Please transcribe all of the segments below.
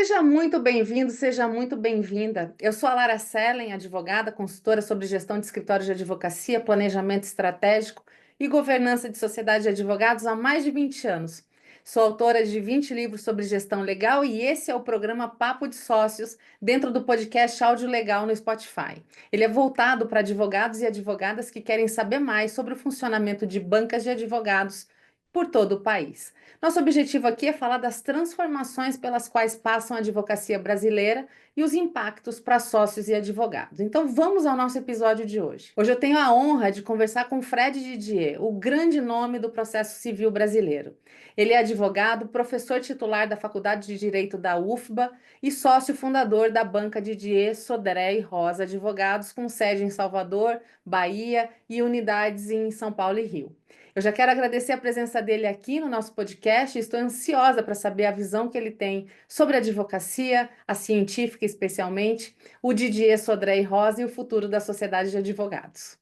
Seja muito bem-vindo, seja muito bem-vinda. Eu sou a Lara Sellen, advogada, consultora sobre gestão de escritórios de advocacia, planejamento estratégico e governança de sociedade de advogados há mais de 20 anos. Sou autora de 20 livros sobre gestão legal e esse é o programa Papo de Sócios, dentro do podcast Áudio Legal no Spotify. Ele é voltado para advogados e advogadas que querem saber mais sobre o funcionamento de bancas de advogados por todo o país. Nosso objetivo aqui é falar das transformações pelas quais passam a advocacia brasileira e os impactos para sócios e advogados. Então vamos ao nosso episódio de hoje. Hoje eu tenho a honra de conversar com Fred Didier, o grande nome do processo civil brasileiro. Ele é advogado, professor titular da Faculdade de Direito da UFBA e sócio fundador da banca Didier, Sodré e Rosa Advogados, com sede em Salvador, Bahia e unidades em São Paulo e Rio. Eu já quero agradecer a presença dele aqui no nosso podcast. Estou ansiosa para saber a visão que ele tem sobre a advocacia, a científica especialmente, o Didier Sodré e Rosa e o futuro da sociedade de advogados.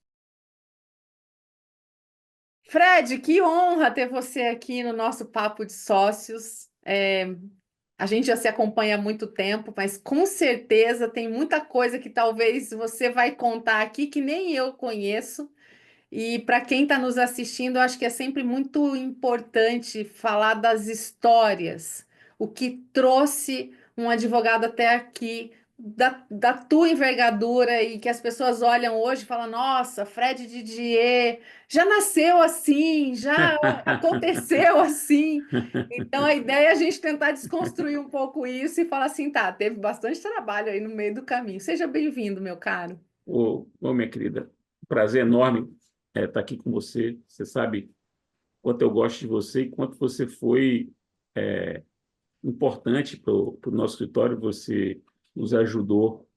Fred, que honra ter você aqui no nosso Papo de Sócios. A gente já se acompanha há muito tempo, mas com certeza tem muita coisa que talvez você vai contar aqui que nem eu conheço. E para quem está nos assistindo, eu acho que é sempre muito importante falar das histórias, o que trouxe um advogado até aqui, da tua envergadura, e que as pessoas olham hoje e falam: Nossa, Fred Didier já nasceu assim, já aconteceu assim. Então a ideia é a gente tentar desconstruir um pouco isso e falar assim: tá, teve bastante trabalho aí no meio do caminho. Seja bem-vindo, meu caro. Minha querida, prazer enorme estar aqui com você. Você sabe quanto eu gosto de você e quanto você foi é, importante para o nosso escritório. Você nos ajudou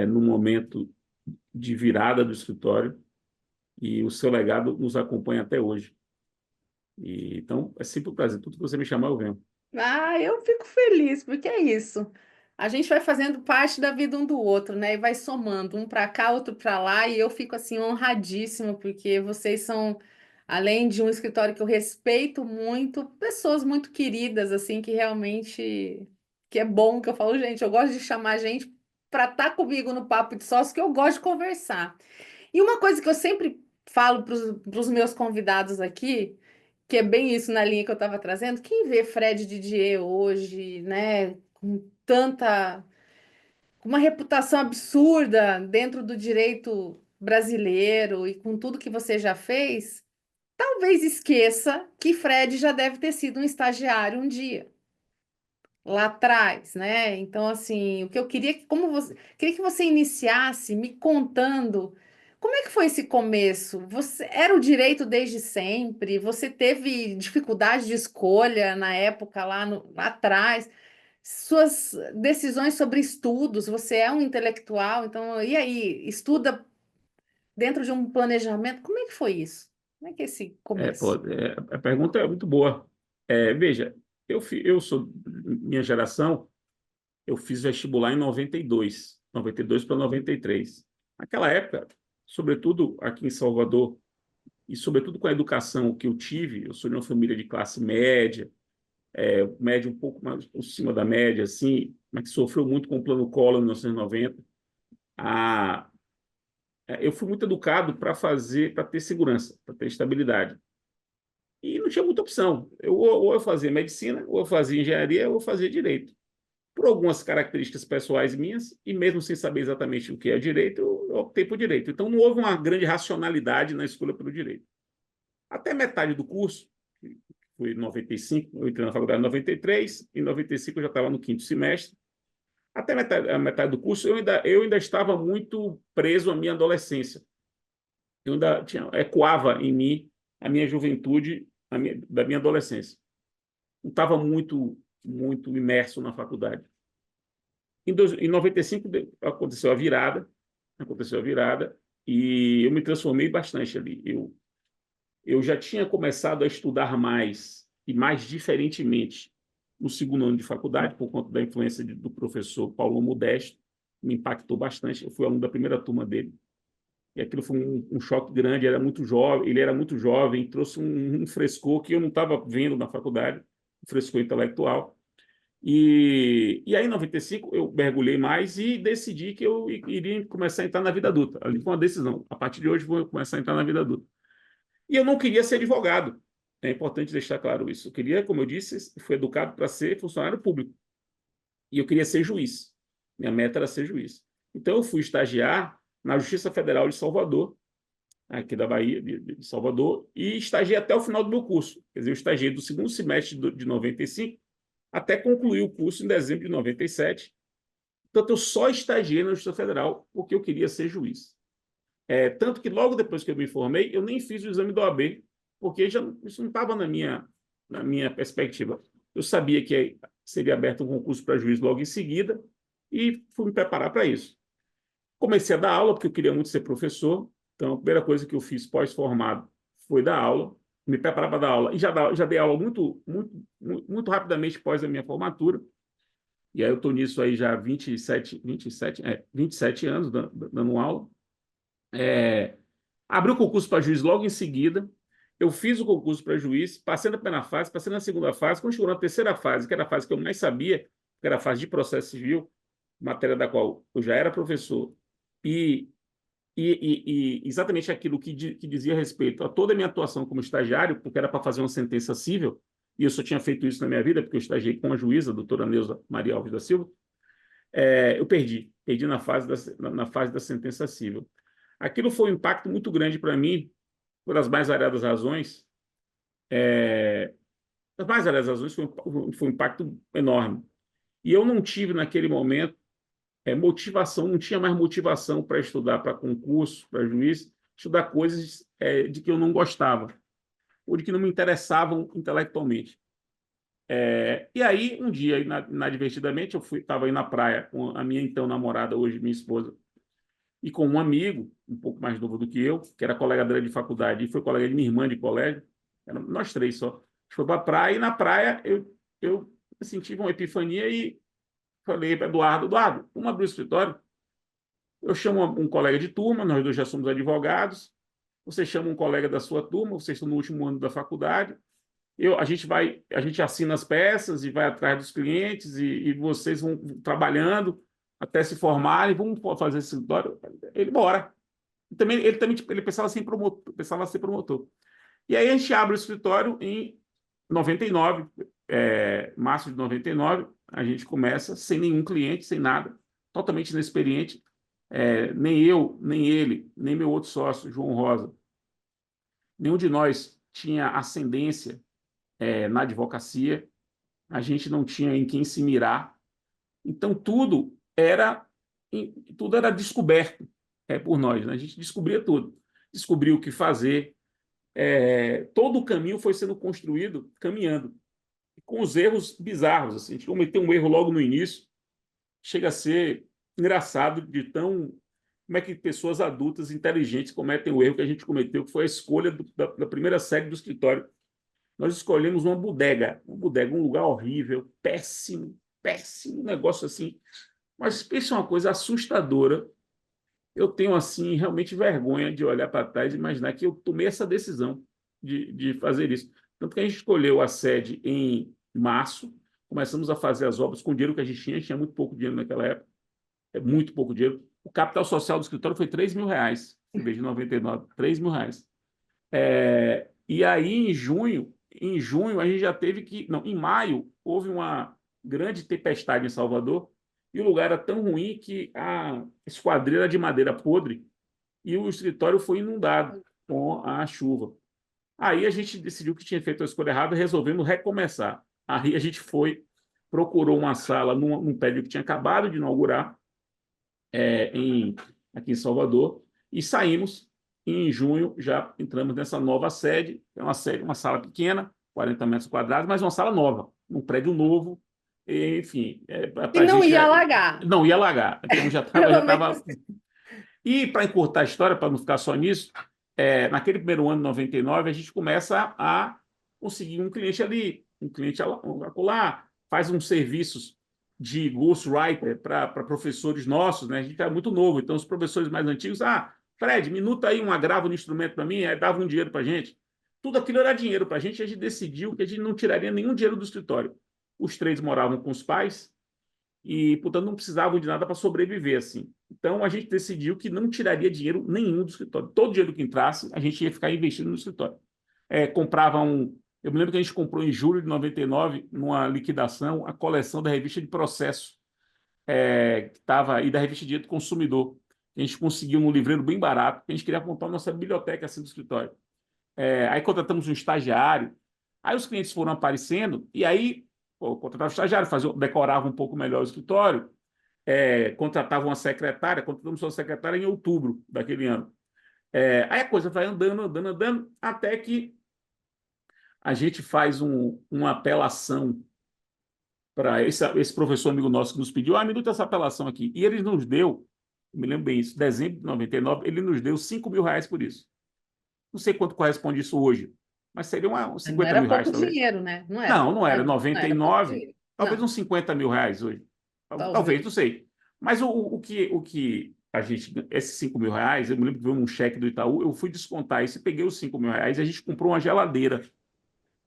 no momento de virada do escritório e o seu legado nos acompanha até hoje. Então, é sempre um prazer. Tudo que você me chamar, eu venho. Ah, eu fico feliz, porque é isso. A gente vai fazendo parte da vida um do outro, né? E vai somando um para cá, outro para lá, e eu fico assim honradíssima, porque vocês são, além de um escritório que eu respeito muito, pessoas muito queridas, assim, que realmente que é bom que eu falo, gente, eu gosto de chamar gente para estar comigo no papo de sócio, que eu gosto de conversar. E uma coisa que eu sempre falo para os meus convidados aqui, que é bem isso na linha que eu estava trazendo, quem vê Fred Didier hoje, né, com uma reputação absurda dentro do direito brasileiro e com tudo que você já fez, talvez esqueça que Fred já deve ter sido um estagiário um dia, lá atrás, né? Então, assim, o que eu queria queria que você iniciasse me contando como é que foi esse começo? Você era o direito desde sempre? Você teve dificuldade de escolha na época lá atrás? Suas decisões sobre estudos, você é um intelectual, então, e aí, estuda dentro de um planejamento? Como é que foi isso? Como é que é esse começo? A pergunta é muito boa. Veja, eu sou minha geração. Eu fiz vestibular em 92 para 93. Naquela época, sobretudo aqui em Salvador, e sobretudo com a educação que eu tive, eu sou de uma família de classe média, média um pouco mais por cima da média, assim, mas que sofreu muito com o Plano Collor em 1990. A, eu fui muito educado para ter segurança, para ter estabilidade. E não tinha muita opção. Ou eu fazia medicina, ou eu fazia engenharia, ou eu fazia direito. Por algumas características pessoais minhas, e mesmo sem saber exatamente o que é direito, eu optei por direito. Então, não houve uma grande racionalidade na escolha pelo direito. Até metade do curso, que foi em 95, eu entrei na faculdade em 93, em 95 eu já estava no quinto semestre. Até a metade do curso, eu ainda estava muito preso à minha adolescência. Eu ainda ecoava em mim a minha juventude da minha adolescência. Não estava muito imerso na faculdade. Em 95 aconteceu a virada e eu me transformei bastante ali. Eu já tinha começado a estudar mais e mais diferentemente no segundo ano de faculdade, por conta da influência do professor Paulo Modesto, me impactou bastante. Eu fui aluno da primeira turma dele. E aquilo foi um choque grande. Ele era muito jovem, trouxe um frescor que eu não estava vendo na faculdade, um frescor intelectual. E aí, em 95, eu mergulhei mais e decidi que eu iria começar a entrar na vida adulta. Ali foi uma decisão. A partir de hoje, vou começar a entrar na vida adulta. E eu não queria ser advogado. É importante deixar claro isso. Eu queria, como eu disse, fui educado para ser funcionário público. E eu queria ser juiz. Minha meta era ser juiz. Então, eu fui estagiar na Justiça Federal de Salvador, aqui da Bahia, de Salvador, e estagiei até o final do meu curso. Quer dizer, eu estagiei do segundo semestre de 95 até concluir o curso em dezembro de 97. Portanto, eu só estagiei na Justiça Federal porque eu queria ser juiz. Tanto que logo depois que eu me formei, eu nem fiz o exame da OAB, porque isso não estava na minha perspectiva. Eu sabia que seria aberto um concurso para juiz logo em seguida e fui me preparar para isso. Comecei a dar aula, porque eu queria muito ser professor. Então, a primeira coisa que eu fiz pós-formado foi dar aula, me preparar para dar aula. E já dei aula muito, muito, muito rapidamente após a minha formatura. E aí eu estou nisso aí já há 27 anos dando aula. Abri o concurso para juiz logo em seguida. Eu fiz o concurso para juiz, passei na primeira fase, passei na segunda fase. Quando chegou na terceira fase, que era a fase que eu mais sabia, que era a fase de processo civil, matéria da qual eu já era professor, e, e exatamente aquilo que dizia respeito a toda a minha atuação como estagiário, porque era para fazer uma sentença cível, e eu só tinha feito isso na minha vida, porque eu estagiei com a juíza, a doutora Neuza Maria Alves da Silva. Eu perdi na fase da sentença cível. Aquilo foi um impacto muito grande para mim, por as mais variadas razões. As mais variadas razões foi um impacto enorme. E eu não tive, naquele momento, motivação, não tinha mais motivação para estudar para concurso, para juiz, estudar coisas de que eu não gostava, ou de que não me interessavam intelectualmente. E aí, um dia, inadvertidamente, eu estava aí na praia com a minha então namorada, hoje minha esposa, e com um amigo, um pouco mais novo do que eu, que era colega dela de faculdade, e foi colega de minha irmã de colégio, nós três só. A gente foi para a praia, e na praia eu senti uma epifania e falei para Eduardo, vamos abrir o escritório? Eu chamo um colega de turma, nós dois já somos advogados, você chama um colega da sua turma, vocês estão no último ano da faculdade, a gente assina as peças e vai atrás dos clientes e vocês vão trabalhando até se formarem, vamos fazer esse escritório. Ele bora. Ele também tipo, ele pensava ser promotor. E aí a gente abre o escritório em 99, março de 99, a gente começa sem nenhum cliente, sem nada, totalmente inexperiente. Nem eu, nem ele, nem meu outro sócio, João Rosa, nenhum de nós tinha ascendência na advocacia, a gente não tinha em quem se mirar. Então, tudo era descoberto por nós, né? A gente descobria tudo, descobriu o que fazer. Todo o caminho foi sendo construído caminhando, com os erros bizarros. Assim. A gente cometeu um erro logo no início, chega a ser engraçado de tão... Como é que pessoas adultas, inteligentes, cometem o erro que a gente cometeu, que foi a escolha da primeira sede do escritório. Nós escolhemos uma bodega, um lugar horrível, péssimo, péssimo, negócio assim. Mas pensa uma coisa assustadora. Eu tenho, assim, realmente vergonha de olhar para trás e imaginar que eu tomei essa decisão de fazer isso. Tanto que a gente escolheu a sede em março, começamos a fazer as obras com o dinheiro que a gente tinha muito pouco dinheiro naquela época, muito pouco dinheiro. O capital social do escritório foi R$ 3.000, em vez de 99, R$ 3.000. E aí, em junho, a gente já teve que... Não, em maio, houve uma grande tempestade em Salvador e o lugar era tão ruim que a esquadrilha era de madeira podre e o escritório foi inundado com a chuva. Aí a gente decidiu que tinha feito a escolha errada e resolvemos recomeçar. Aí a gente procurou uma sala num prédio que tinha acabado de inaugurar aqui em Salvador e saímos. E em junho já entramos nessa nova sede, uma sala pequena, 40 metros quadrados, mas uma sala nova, um prédio novo, enfim. E A não gente ia alagar. não ia alagar, então já Pelo estava. menos. E para encurtar a história, para não ficar só nisso, naquele primeiro ano, 99, a gente começa a conseguir um cliente ali, um cliente acolá, faz uns serviços de ghostwriter para professores nossos, né? A gente era muito novo, então os professores mais antigos, Fred, minuta aí um agravo no instrumento para mim, aí dava um dinheiro para a gente. Tudo aquilo era dinheiro para a gente decidiu que a gente não tiraria nenhum dinheiro do escritório. os três moravam com os pais e, portanto, não precisavam de nada para sobreviver, assim. Então, a gente decidiu que não tiraria dinheiro nenhum do escritório. Todo dinheiro que entrasse, a gente ia ficar investindo no escritório. Comprava um... Eu me lembro que a gente comprou em julho de 99, numa liquidação, a coleção da revista de processo, que estava aí da revista Direito do Consumidor. A gente conseguiu um livreiro bem barato, a gente queria montar a nossa biblioteca assim do escritório. Aí contratamos um estagiário, aí os clientes foram aparecendo, e aí contratava o estagiário, decorava um pouco melhor o escritório, contratava uma secretária, contratamos uma secretária em outubro daquele ano. Aí a coisa vai andando, andando, andando, até que a gente faz uma apelação para esse professor amigo nosso que nos pediu, me dá essa apelação aqui. E ele nos deu, me lembro bem isso, dezembro de 99, ele nos deu R$ 5.000 por isso. Não sei quanto corresponde isso hoje, mas seria uns Não 50 era mil reais, pouco talvez. dinheiro, né? Não era. Não, não era. Não era pouco 99, dinheiro. talvez Não, uns R$ 50.000 hoje. Talvez, talvez. não sei. Mas o que a gente, esses R$ 5.000, eu me lembro que veio um cheque do Itaú, eu fui descontar isso e peguei os R$ 5.000 e a gente comprou uma geladeira.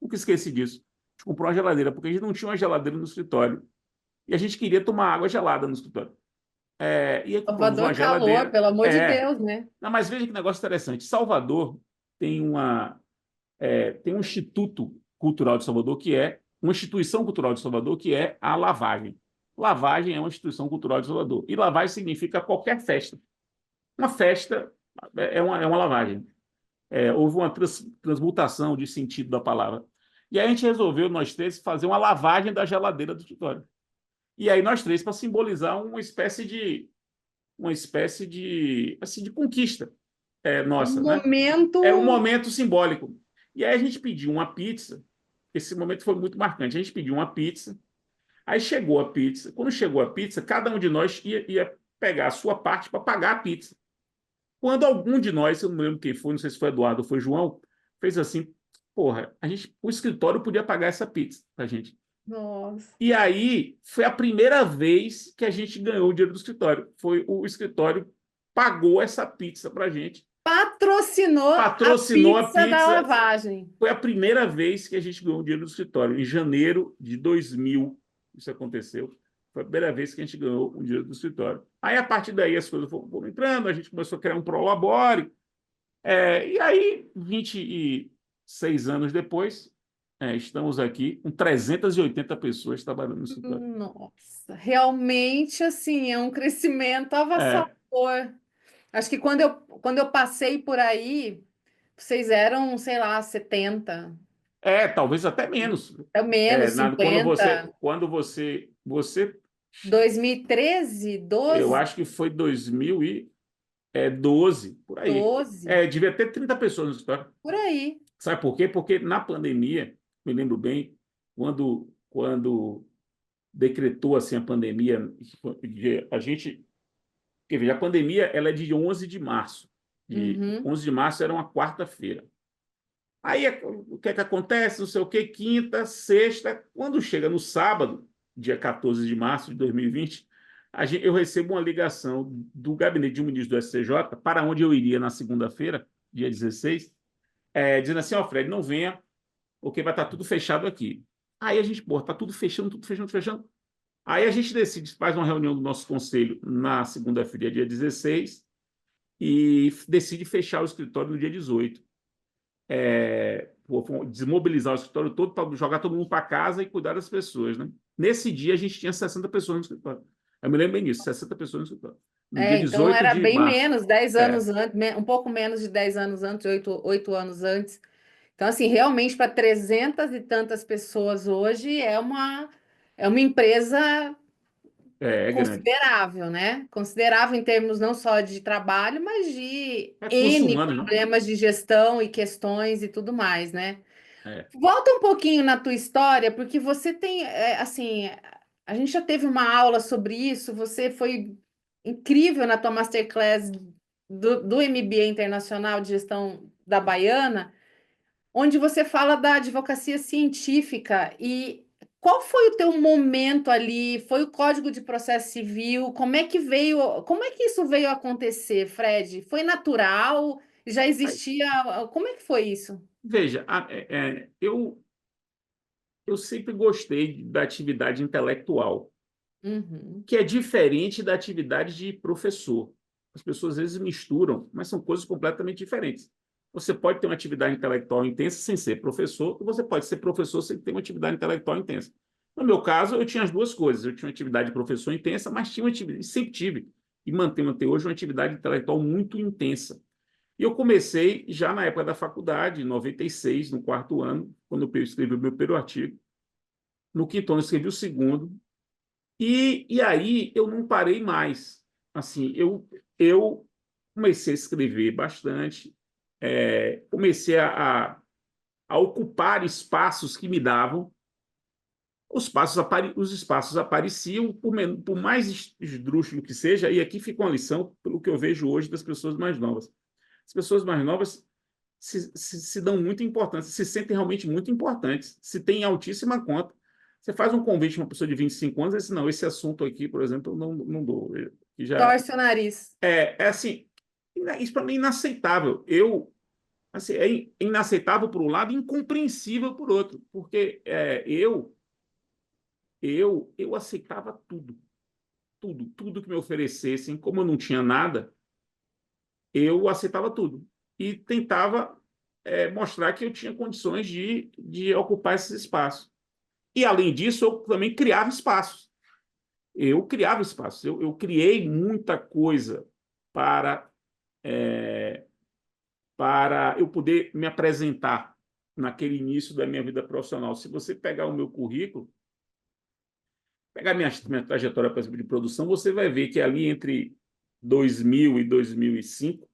Nunca esqueci disso. A gente comprou uma geladeira, porque a gente não tinha uma geladeira no escritório. E a gente queria tomar água gelada no escritório. E aí compramos uma Salvador calor, geladeira. pelo amor de Deus, né? Não, mas veja que negócio interessante. Salvador tem tem um Instituto Cultural de Salvador, que é uma instituição cultural de Salvador, que é a Lavagem. Lavagem é uma instituição cultural de Salvador. E lavagem significa qualquer festa. Uma festa é uma lavagem. Houve uma transmutação de sentido da palavra. E aí a gente resolveu, nós três, fazer uma lavagem da geladeira do escritório. E aí nós três, para simbolizar assim, de conquista Um nossa, né? Era um momento. momento simbólico. E aí a gente pediu uma pizza. Esse momento foi muito marcante. A gente pediu uma pizza. Aí chegou a pizza. Quando chegou a pizza, cada um de nós ia pegar a sua parte para pagar a pizza. Quando algum de nós, eu não lembro quem foi, não sei se foi Eduardo ou foi João, fez assim: porra, o escritório podia pagar essa pizza pra gente. Nossa. E aí foi a primeira vez que a gente ganhou o dinheiro do escritório. Foi o escritório pagou essa pizza pra gente, Patrocinou a patrocinou a pizza da pizza. lavagem. Foi a primeira vez que a gente ganhou dinheiro do escritório, em janeiro de 2000. Isso aconteceu. Foi a primeira vez que a gente ganhou o dinheiro do escritório. Aí, a partir daí, as coisas foram entrando, a gente começou a criar um Prolabore. E aí, 26 anos depois, estamos aqui com 380 pessoas trabalhando no escritório. Nossa, realmente assim, é um crescimento É, avassalador. Acho que quando eu passei por aí, vocês eram, sei lá, 70, talvez até menos. é menos, Quando 50. você, 2013, eu 12, acho que foi 2012, por aí. 12, Devia ter 30 pessoas no escritório. por aí. Sabe por quê? Porque na pandemia, me lembro bem, quando decretou assim a pandemia, a gente, quer ver, a pandemia ela é de 11 de março. De Uhum. 11 de março era uma quarta-feira. Aí o que é que acontece? Não sei o que, quinta, sexta, quando chega no sábado, dia 14 de março de 2020, eu recebo uma ligação do gabinete de um ministro do STJ, para onde eu iria na segunda-feira, dia 16, dizendo assim: ó, Fred, não venha, porque vai estar tudo fechado aqui. Aí a gente, pô, está tudo fechando, tudo fechando, fechando. Aí a gente decide, faz uma reunião do nosso conselho na segunda-feira, dia 16, e decide fechar o escritório no dia 18. Desmobilizar o escritório todo para jogar todo mundo para casa e cuidar das pessoas, né? Nesse dia a gente tinha 60 pessoas no escritório. Eu me lembro bem disso, 60 pessoas no escritório. No dia Então 18 era de bem março. menos, 10 É, anos antes, um pouco menos de 10 anos antes, 8 anos antes. Então, assim, realmente para 300 e tantas pessoas hoje é uma empresa é grande. considerável, né? Considerável em termos não só de trabalho, mas de Recursos N humanos, não? problemas de gestão e questões e tudo mais, né? É. Volta um pouquinho na tua história, porque você tem, assim, a gente já teve uma aula sobre isso, você foi incrível na tua masterclass do MBA Internacional de Gestão da Baiana, onde você fala da advocacia científica e qual foi o teu momento ali? Foi o Código de Processo Civil? Como é que isso veio a acontecer, Fred? Foi natural? Já existia? Como é que foi isso? Veja, eu sempre gostei da atividade intelectual, Uhum. que é diferente da atividade de professor. As pessoas às vezes misturam, mas são coisas completamente diferentes. Você pode ter uma atividade intelectual intensa sem ser professor, e você pode ser professor sem ter uma atividade intelectual intensa. No meu caso, eu tinha as duas coisas. Eu tinha uma atividade de professor intensa, mas tinha uma atividade, sempre tive, e mantenho até hoje, uma atividade intelectual muito intensa. E eu comecei já na época da faculdade, em 96, no quarto ano, quando eu escrevi o meu primeiro artigo. No quinto ano, eu escrevi o segundo, e aí eu não parei mais. Assim, eu comecei a escrever bastante, comecei a ocupar espaços que me davam. Os espaços apareciam, por mais esdrúxulo que seja, e aqui fica uma lição pelo que eu vejo hoje das pessoas mais novas. As pessoas mais novas se dão muita importância, se sentem realmente muito importantes, se tem altíssima conta. Você faz um convite a uma pessoa de 25 anos e diz, não, esse assunto aqui, por exemplo, eu não dou. Que já Torce o nariz. é assim, isso para mim é inaceitável. Assim, é inaceitável por um lado e incompreensível por outro, porque eu aceitava tudo que me oferecessem, como eu não tinha nada, eu aceitava tudo e tentava mostrar que eu tinha condições de ocupar esses espaços. E, além disso, eu também criava espaços. Eu criava espaços. Eu criei muita coisa para, é, para eu poder me apresentar naquele início da minha vida profissional. Se você pegar o meu currículo, pegar minha trajetória, por exemplo, de produção, você vai ver que ali entre 2000 e 2005,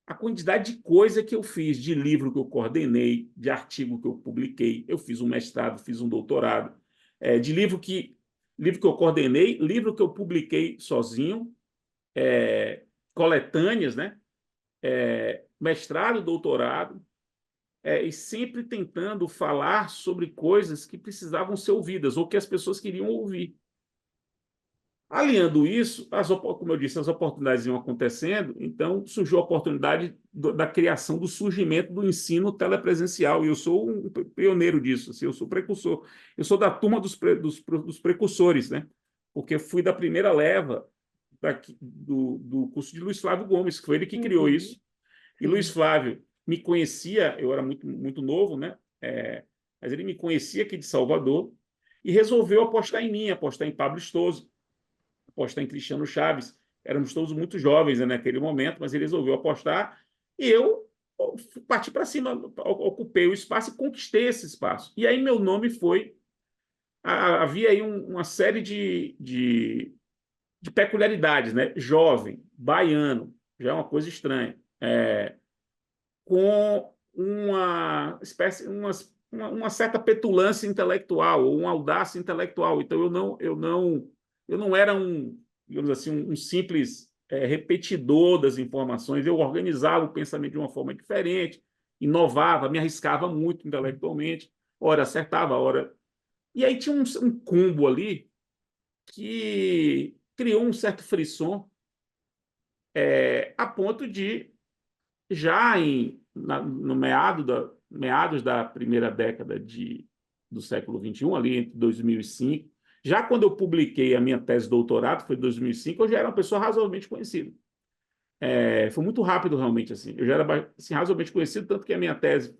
a quantidade de coisa que eu fiz, de livro que eu coordenei, de artigo que eu publiquei, eu fiz um mestrado, fiz um doutorado, de livro que eu coordenei, livro que eu publiquei sozinho, coletâneas, né? Mestrado, doutorado, e sempre tentando falar sobre coisas que precisavam ser ouvidas ou que as pessoas queriam ouvir. Alinhando isso, como eu disse, as oportunidades iam acontecendo, então surgiu a oportunidade da criação, do surgimento do ensino telepresencial, e eu sou um pioneiro disso, assim, eu sou precursor. Eu sou da turma dos precursores, né? Porque fui da primeira leva do curso de Luiz Flávio Gomes, que foi ele que criou Uhum. isso. E Luiz Sim. Flávio me conhecia, eu era muito novo, né? Mas ele me conhecia aqui de Salvador e resolveu apostar em mim, apostar em Pablo Stoso, apostar em Cristiano Chaves. Éramos todos muito jovens, né, naquele momento, mas ele resolveu apostar e eu parti para cima, ocupei o espaço e conquistei esse espaço. E aí meu nome foi. Havia aí uma série de peculiaridades, né? Jovem, baiano, já é uma coisa estranha, com uma espécie, uma certa petulância intelectual ou uma audácia intelectual. Então eu não era digamos assim, um simples repetidor das informações. Eu organizava o pensamento de uma forma diferente, inovava, me arriscava muito intelectualmente. Ora acertava, ora. E aí tinha um combo ali que criou um certo frisson, a ponto de já no meados da primeira década do século XXI, ali entre 2005, já quando eu publiquei a minha tese de doutorado, foi em 2005, eu já era uma pessoa razoavelmente conhecida. Foi muito rápido, realmente. Assim. Eu já era assim, razoavelmente conhecido, tanto que a minha tese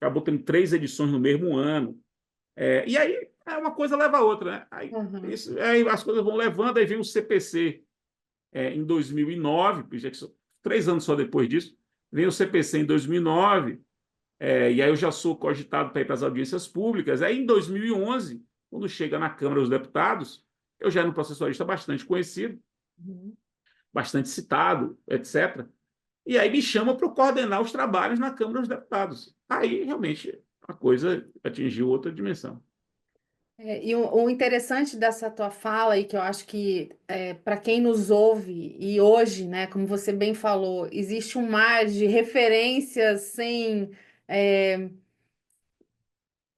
acabou tendo 3 edições no mesmo ano. E aí, uma coisa leva a outra. Né? Uhum. Aí as coisas vão levando, aí vem o CPC, em 2009, já que 3 anos só depois disso, vem o CPC em 2009, e aí eu já sou cogitado para ir para as audiências públicas. Aí em 2011, quando chega na Câmara dos Deputados, eu já era um processualista bastante conhecido, Uhum. bastante citado, etc. E aí me chama para coordenar os trabalhos na Câmara dos Deputados. Aí realmente a coisa atingiu outra dimensão. E o interessante dessa tua fala, e que eu acho que para quem nos ouve, e hoje, né, como você bem falou, existe um mar de referências sem é,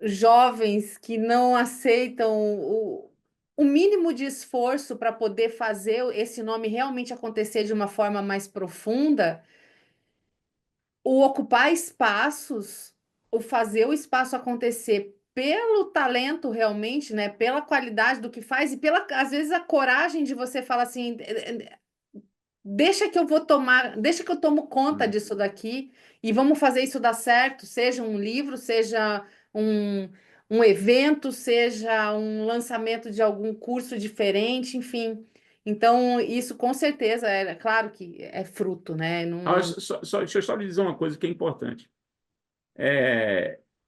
jovens que não aceitam o mínimo de esforço para poder fazer esse nome realmente acontecer de uma forma mais profunda. O ocupar espaços, o fazer o espaço acontecer pelo talento realmente, né? Pela qualidade do que faz e pela, às vezes, a coragem de você falar assim, deixa que eu vou tomar, deixa que eu tomo conta Hum. disso daqui e vamos fazer isso dar certo, seja um livro, seja um, um evento, seja um lançamento de algum curso diferente, enfim. Então, isso com certeza é claro que é fruto, né? Deixa eu só lhe dizer uma coisa que é importante.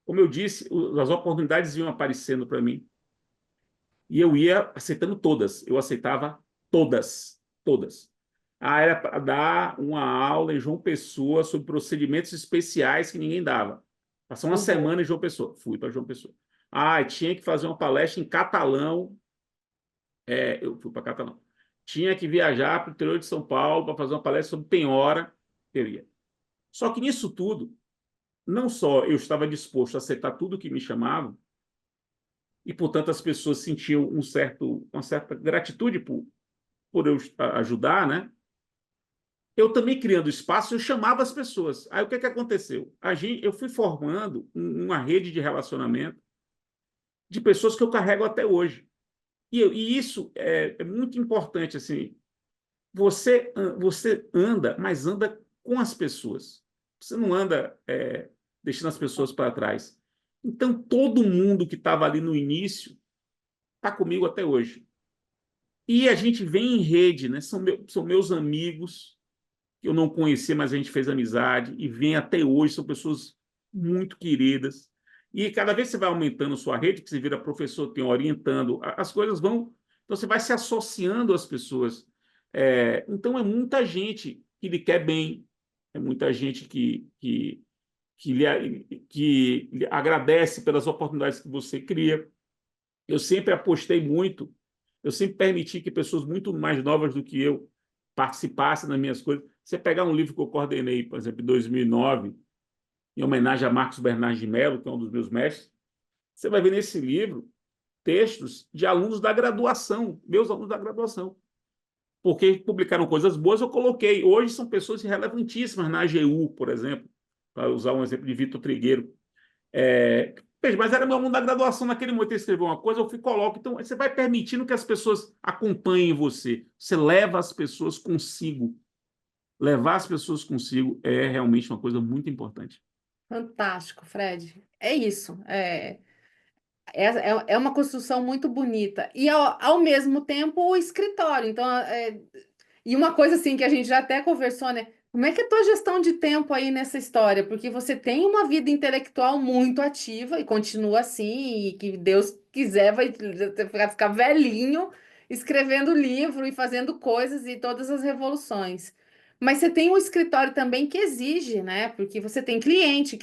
Como eu disse, as oportunidades iam aparecendo para mim e eu ia aceitando todas. Eu aceitava todas, todas. Era para dar uma aula em João Pessoa sobre procedimentos especiais que ninguém dava. Passar uma Uhum. semana em João Pessoa. Fui para João Pessoa. Tinha que fazer uma palestra em catalão. Eu fui para catalão. Tinha que viajar para o interior de São Paulo para fazer uma palestra sobre penhora. Eu ia. Só que nisso tudo, não só eu estava disposto a aceitar tudo que me chamavam, e, portanto, as pessoas sentiam uma certa gratitude por eu ajudar, né? Eu também criando espaço, eu chamava as pessoas. Aí o que aconteceu? Eu fui formando uma rede de relacionamento de pessoas que eu carrego até hoje. E isso é muito importante, assim. Você anda, mas anda com as pessoas. Você não anda deixando as pessoas para trás. Então, todo mundo que estava ali no início está comigo até hoje. E a gente vem em rede, né? São meus amigos, que eu não conhecia, mas a gente fez amizade, e vem até hoje, são pessoas muito queridas. E cada vez que você vai aumentando sua rede, que você vira professor, tem orientando, as coisas vão. Então, você vai se associando às pessoas. Então, é muita gente que lhe quer bem, é muita gente que lhe agradece pelas oportunidades que você cria. Eu sempre apostei muito, eu sempre permiti que pessoas muito mais novas do que eu participassem das minhas coisas. Você pegar um livro que eu coordenei, por exemplo, em 2009, em homenagem a Marcos Bernardes de Mello, que é um dos meus mestres, você vai ver nesse livro textos de alunos da graduação, meus alunos da graduação, porque publicaram coisas boas, eu coloquei. Hoje são pessoas relevantíssimas na AGU, por exemplo, para usar um exemplo de Vitor Trigueiro. Mas era meu aluno da graduação naquele momento, ele escreveu uma coisa, eu fui coloco. Então, você vai permitindo que as pessoas acompanhem você. Você leva as pessoas consigo. Levar as pessoas consigo é realmente uma coisa muito importante. Fantástico, Fred. É isso. É uma construção muito bonita. E, ao mesmo tempo, o escritório. Então, e uma coisa assim que a gente já até conversou, né? Como é que é a tua gestão de tempo aí nessa história? Porque você tem uma vida intelectual muito ativa e continua assim, e que Deus quiser vai ficar velhinho escrevendo livro e fazendo coisas e todas as revoluções. Mas você tem um escritório também que exige, né? Porque você tem cliente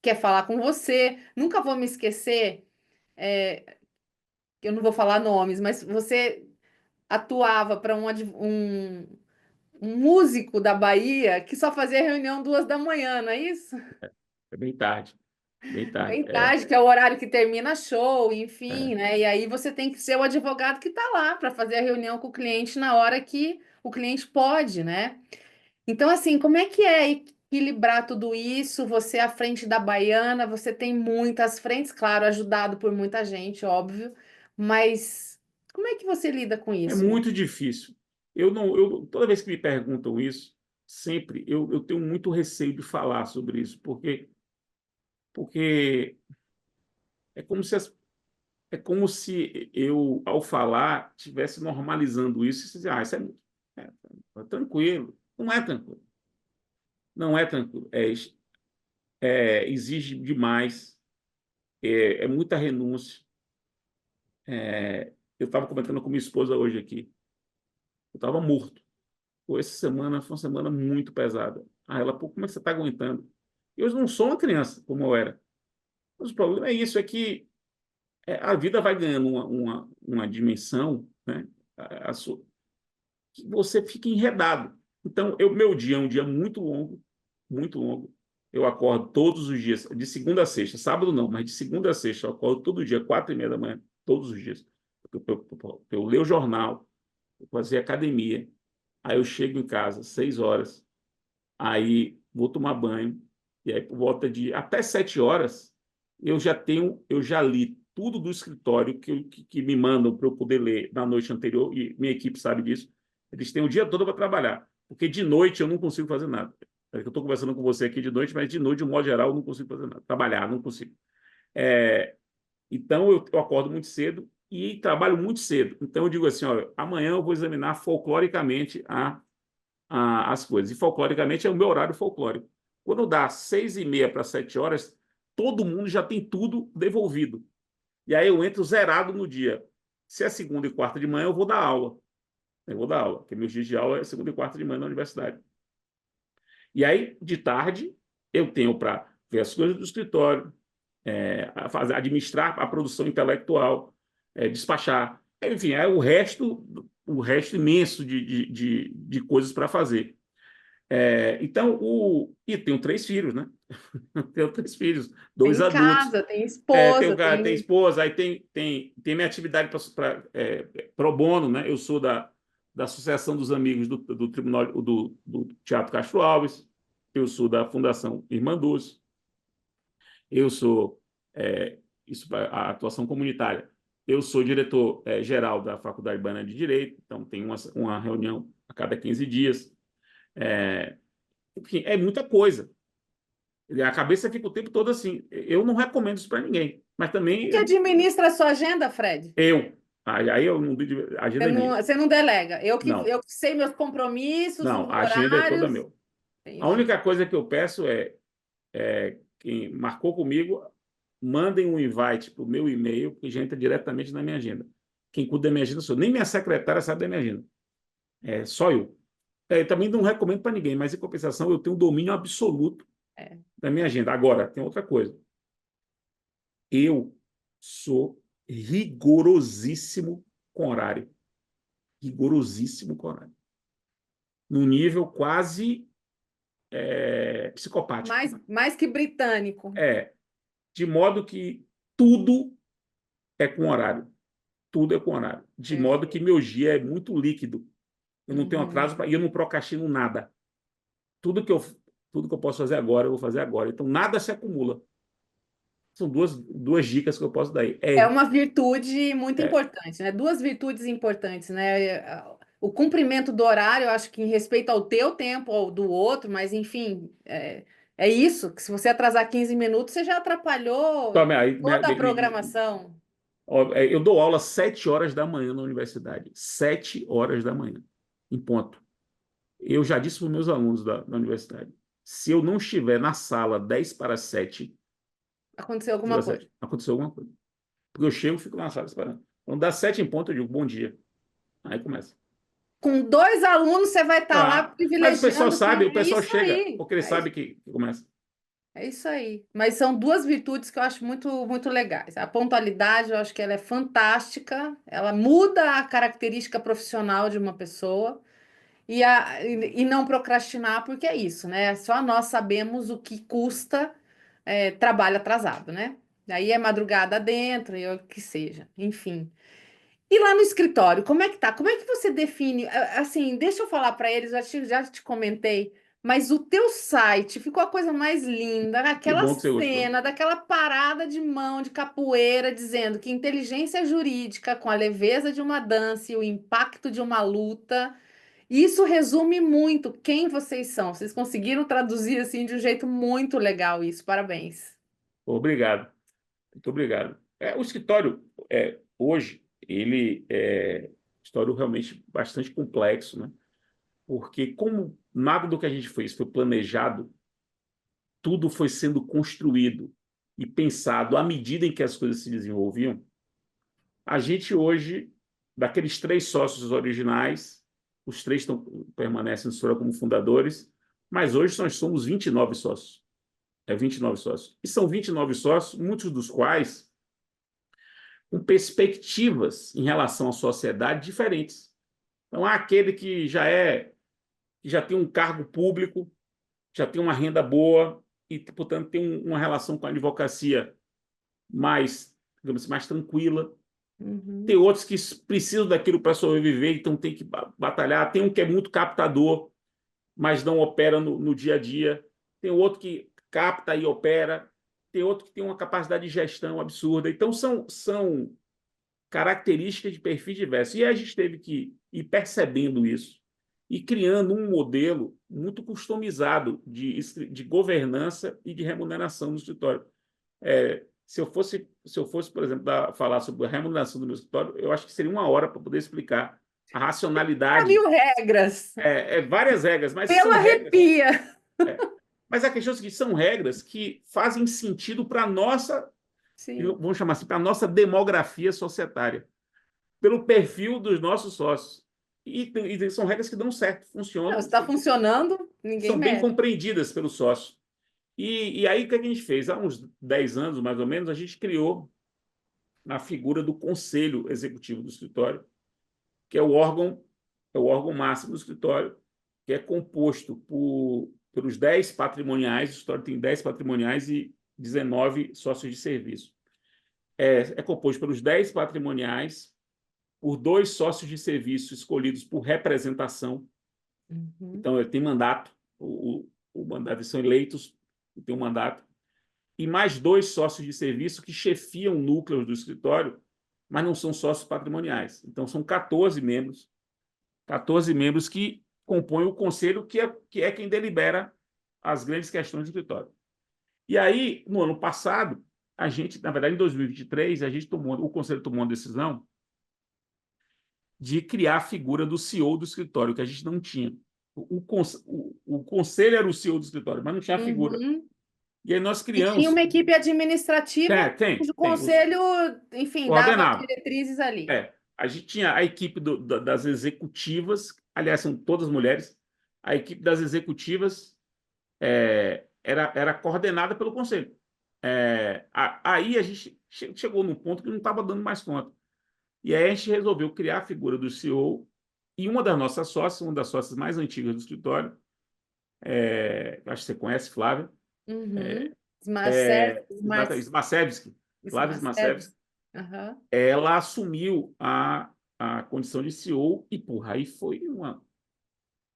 quer falar com você. Nunca vou me esquecer, eu não vou falar nomes, mas você atuava para um músico da Bahia que só fazia reunião 2 da manhã, não é isso? É bem tarde, bem tarde. Bem tarde, que é o horário que termina show, enfim, É. né? E aí você tem que ser o advogado que está lá para fazer a reunião com o cliente na hora que o cliente pode, né? Então, assim, como é que é equilibrar tudo isso? Você à frente da Baiana, você tem muitas frentes, claro, ajudado por muita gente, óbvio, mas como é que você lida com É isso? muito difícil. Toda vez que me perguntam isso, sempre eu tenho muito receio de falar sobre isso, porque é como se é como se eu, ao falar, estivesse normalizando isso e dizer, isso é tranquilo. Não é tranquilo. Não é tranquilo. Exige demais, é muita renúncia. Eu estava comentando com minha esposa hoje aqui. Eu estava morto. Pô, essa semana foi uma semana muito pesada. Ela, pô, como é que você está aguentando? Eu não sou uma criança como eu era. Mas o problema é isso, é que a vida vai ganhando uma dimensão, né? A sua, que você fica enredado. Então, meu dia é um dia muito longo, muito longo. Eu acordo todos os dias, de segunda a sexta, sábado não, mas de segunda a sexta, eu acordo todo dia, 4h30 da manhã, todos os dias. Eu leio o jornal, eu fazer academia, aí eu chego em casa, 6 horas, aí vou tomar banho, e aí por volta de até 7 horas, eu já li tudo do escritório que me mandam para eu poder ler na noite anterior, e minha equipe sabe disso. Eles têm o dia todo para trabalhar, porque de noite eu não consigo fazer nada. Eu estou conversando com você aqui de noite, mas de noite, de um modo geral, eu não consigo fazer nada. Trabalhar, não consigo. Então, eu acordo muito cedo e trabalho muito cedo. Então, eu digo assim, olha, amanhã eu vou examinar folcloricamente as coisas. E folcloricamente é o meu horário folclórico. Quando dá 6h30 para 7 horas, todo mundo já tem tudo devolvido. E aí eu entro zerado no dia. Se é segunda e quarta de manhã, eu vou dar aula. Eu vou dar aula, porque meus dias de aula é segunda e quarta de manhã na universidade. E aí, de tarde, eu tenho para ver as coisas do escritório, administrar a produção intelectual, despachar. Enfim, é o resto imenso de coisas para fazer. Então, e tenho 3 filhos, né? Tenho 3 filhos, 2 Tem adultos. casa, tem esposa, Tem tem. esposa, aí tem minha atividade pro bono, né? Eu sou da Associação dos Amigos do Tribunal do Teatro Castro Alves, eu sou da Fundação Irmã Dulce, eu sou a atuação comunitária. Eu sou diretor geral da Faculdade Baiana de Direito, então tem uma reunião a cada 15 dias. Enfim, é muita coisa. A cabeça fica o tempo todo assim. Eu não recomendo isso para ninguém, mas Quem também que administra a sua agenda, Fred? eu. Aí eu não. A Você agenda é não, minha. você não delega. Não, Eu sei meus compromissos, os não, a agenda é toda horários. meu. A Entendi. única coisa que eu peço quem marcou comigo, mandem um invite para o meu e-mail, que já entra diretamente na minha agenda. Quem cuida da minha agenda sou eu. Nem minha secretária sabe da minha agenda. É só eu. Também não recomendo para ninguém, mas em compensação eu tenho um domínio absoluto É. da minha agenda. Agora, tem outra coisa. Eu sou rigorosíssimo com horário. Rigorosíssimo com horário. Num nível quase psicopático. Mais que britânico. É, de modo que tudo é com horário. Tudo é com horário. De modo que Perfeito. meu dia é muito líquido. Eu não tenho Uhum. atraso e eu não procrastino nada. Tudo que eu, tudo que eu posso fazer agora, eu vou fazer agora. Então, nada se acumula. São duas dicas que eu posso dar aí. É uma virtude muito É, importante, né? Duas virtudes importantes, né? O cumprimento do horário, eu acho que em respeito ao teu tempo ou do outro, mas enfim, é isso, que se você atrasar 15 minutos, você já atrapalhou tome aí, toda a programação. eu dou aula às 7 horas da manhã na universidade. 7 horas da manhã, em ponto. Eu já disse para os meus alunos da universidade, se eu não estiver na sala 10 para 7, Aconteceu alguma coisa. aconteceu alguma coisa. Porque eu chego e fico na sala esperando. Quando dá 7 em ponto, eu digo bom dia. Aí começa. Com dois alunos, você vai estar lá Mas o pessoal privilegiando sabe, quem? o É pessoal isso chega, aí. porque ele sabe que começa. É isso aí. Mas são duas virtudes que eu acho muito legais. A pontualidade, eu acho que ela é fantástica. Ela muda a característica profissional de uma pessoa. E não procrastinar, porque é isso, né? Só nós sabemos o que custa trabalho atrasado, né? Aí é madrugada dentro, e o que seja, enfim. E lá no escritório, como é que tá? Como é que você define? Assim, deixa eu falar para eles, já te comentei, mas o teu site ficou a coisa mais linda, Que aquela bom que você gostou. cena daquela parada de mão de capoeira dizendo que inteligência jurídica com a leveza de uma dança e o impacto de uma luta. Isso resume muito quem vocês são. Vocês conseguiram traduzir assim de um jeito muito legal isso. Parabéns. Obrigado. Muito obrigado. O escritório, hoje, ele é um escritório realmente bastante complexo, né? Porque como nada do que a gente fez foi planejado, tudo foi sendo construído e pensado à medida em que as coisas se desenvolviam. A gente hoje, daqueles 3 sócios originais, os 3 permanecem no Sora como fundadores, mas hoje nós somos 29 sócios. 29 sócios. E são 29 sócios, muitos dos quais com perspectivas em relação à sociedade diferentes. Então, há aquele que já tem um cargo público, já tem uma renda boa e, portanto, tem uma relação com a advocacia mais, digamos assim, mais tranquila. Tem Uhum. outros que precisam daquilo para sobreviver, então tem que batalhar. Tem um que é muito captador, mas não opera no dia a dia. Tem outro que capta e opera. tem outro que tem uma capacidade de gestão absurda. Então, são características de perfis diversos. E a gente teve que ir percebendo isso e criando um modelo muito customizado de governança e de remuneração no escritório. Se eu fosse, por exemplo, falar sobre a remuneração do meu escritório, eu acho que seria uma hora para poder explicar a Há racionalidade. mil regras. Várias regras, mas Pelo são regras. arrepia. é, mas a questão é que são regras que fazem sentido para a nossa, Sim. vamos chamar assim, para a nossa demografia societária, pelo perfil dos nossos sócios. E são regras que dão certo, Não, funcionam, está funcionando, ninguém são bem mexe. compreendidas pelo sócio. E aí, o que a gente fez? Há uns 10 anos, mais ou menos, a gente criou a figura do conselho executivo do escritório, que é o órgão máximo do escritório, que é composto pelos 10 patrimoniais, o escritório tem 10 patrimoniais e 19 sócios de serviço. É composto pelos 10 patrimoniais, por 2 sócios de serviço escolhidos por representação. Uhum. Então, ele tem mandato, o mandato, eles são eleitos, tem um mandato, e mais 2 sócios de serviço que chefiam núcleos do escritório, mas não são sócios patrimoniais. Então, são 14 membros que compõem o conselho, que é quem delibera as grandes questões do escritório. E aí, no ano passado, a gente, na verdade, em 2023, o conselho tomou uma decisão de criar a figura do CEO do escritório, que a gente não tinha. O conselho era o CEO do escritório, mas não tinha a figura. Uhum. E aí nós E tinha criamos. uma equipe administrativa cujo Tem. conselho, enfim, dava as Ordenava. diretrizes ali. A gente tinha a equipe das executivas, aliás, são todas mulheres. A equipe das executivas era coordenada pelo conselho. Aí a gente chegou num ponto que não estava dando mais conta. E aí a gente resolveu criar a figura do CEO e uma das nossas sócias, uma das sócias mais antigas do escritório, acho que você conhece, Flávia, Uhum. exatamente, Smacevski, Flávia Smacevski. Smacevski, Aham. ela assumiu a condição de CEO e, porra, aí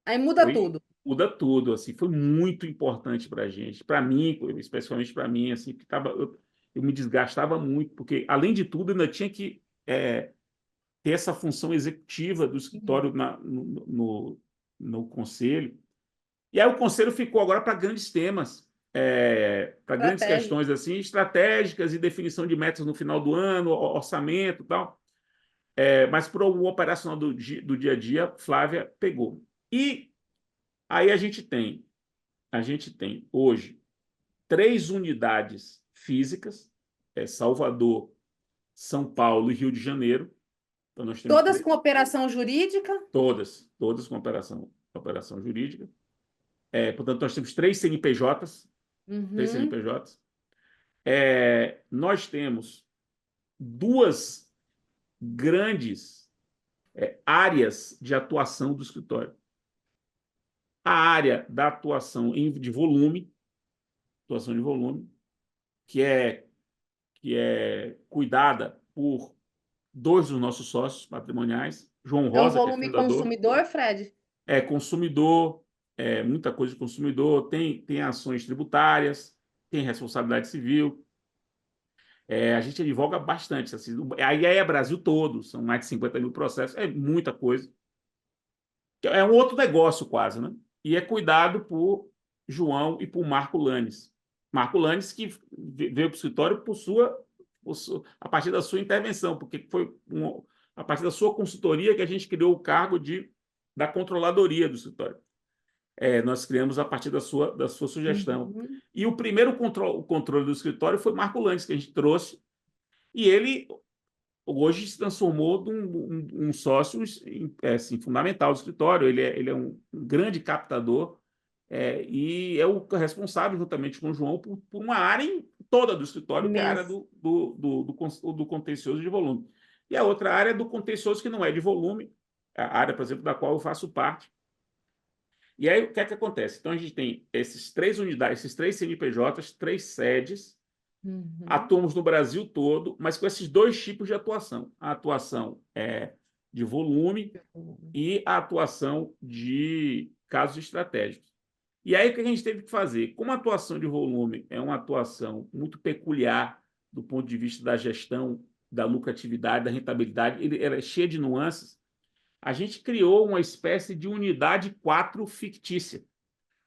Aí muda foi tudo. muda tudo, assim, foi muito importante para a gente, para mim, especialmente para mim, assim, que eu me desgastava muito, porque, além de tudo, ainda tinha que ter essa função executiva do Uhum. escritório no conselho. E aí o conselho ficou agora para grandes temas, para grandes Estratégia. questões assim, estratégicas e definição de metas no final do ano, orçamento e tal. Mas para o operacional do dia a dia, Flávia pegou. E aí a gente tem hoje 3 unidades físicas, Salvador, São Paulo e Rio de Janeiro. Então nós temos Todas com operação jurídica. todas com operação jurídica. Portanto, nós temos 3 CNPJs, três Uhum. CNPJs. Nós temos 2 grandes áreas de atuação do escritório. A área da atuação de volume, que é cuidada por 2 dos nossos sócios patrimoniais, João É um Rosa, que é volume fundador, consumidor, Fred? consumidor, muita coisa de consumidor, tem ações tributárias, tem responsabilidade civil. A gente advoga bastante. Assim, aí é Brasil todo, são mais de 50 mil processos, é muita coisa. É um outro negócio quase, né? E é cuidado por João e por Marco Lanes. Marco Lanes que veio para o escritório a partir da sua intervenção, porque foi a partir da sua consultoria que a gente criou o cargo da controladoria do escritório. Nós criamos a partir da sua sugestão. Uhum. E o primeiro o controle do escritório foi Marco Lanes, que a gente trouxe, e ele hoje se transformou num sócio assim, fundamental do escritório. Ele é um grande captador e é o responsável, juntamente com o João, por uma área toda do escritório, que é a área Imenso. do contencioso de volume. E a outra área é do contencioso que não é de volume, a área, por exemplo, da qual eu faço parte. E aí, o que é que acontece? Então, a gente tem esses 3 unidades, esses 3 CNPJs, 3 sedes, Uhum. atuamos no Brasil todo, mas com esses 2 tipos de atuação. A atuação de volume e a atuação de casos estratégicos. E aí, o que a gente teve que fazer? Como a atuação de volume é uma atuação muito peculiar do ponto de vista da gestão, da lucratividade, da rentabilidade, ela é cheia de nuances, a gente criou uma espécie de unidade 4 fictícia.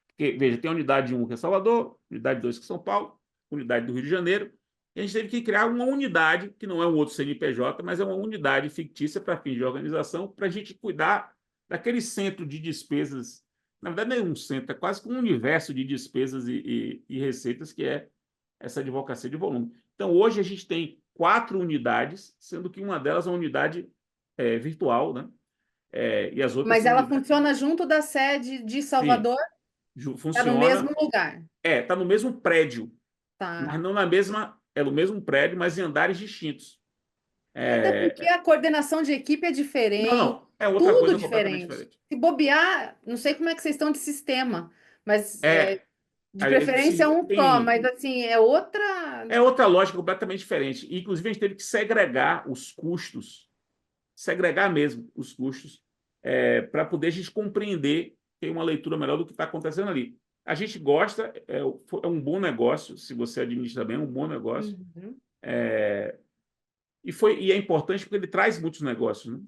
Porque, veja, tem a unidade 1 que é Salvador, unidade 2 que é São Paulo, unidade do Rio de Janeiro, e a gente teve que criar uma unidade, que não é um outro CNPJ, mas é uma unidade fictícia para fins de organização, para a gente cuidar daquele centro de despesas. Na verdade, não é um centro, é quase que um universo de despesas e receitas, que é essa advocacia de volume. Então, hoje a gente tem 4 unidades, sendo que uma delas é uma unidade virtual, né? E as outras Mas são ela unidades. funciona junto da sede de Sim, Salvador, está no mesmo funciona. lugar. Está no mesmo prédio, Tá. mas não na mesma. É no mesmo prédio, mas em andares distintos. Até porque É, a coordenação de equipe é não, diferente, não, é outra tudo coisa completamente diferente. diferente. Se bobear, não sei como é que vocês estão de sistema, mas É, de preferência é um só, tem, mas assim, é outra. é outra lógica completamente diferente. E, inclusive, a gente teve que segregar os custos, segregar mesmo os custos, para poder a gente compreender, ter uma leitura melhor do que está acontecendo ali. A gente gosta, é um bom negócio, se você administra bem, é um bom negócio. Uhum. E é importante porque ele traz muitos negócios, né?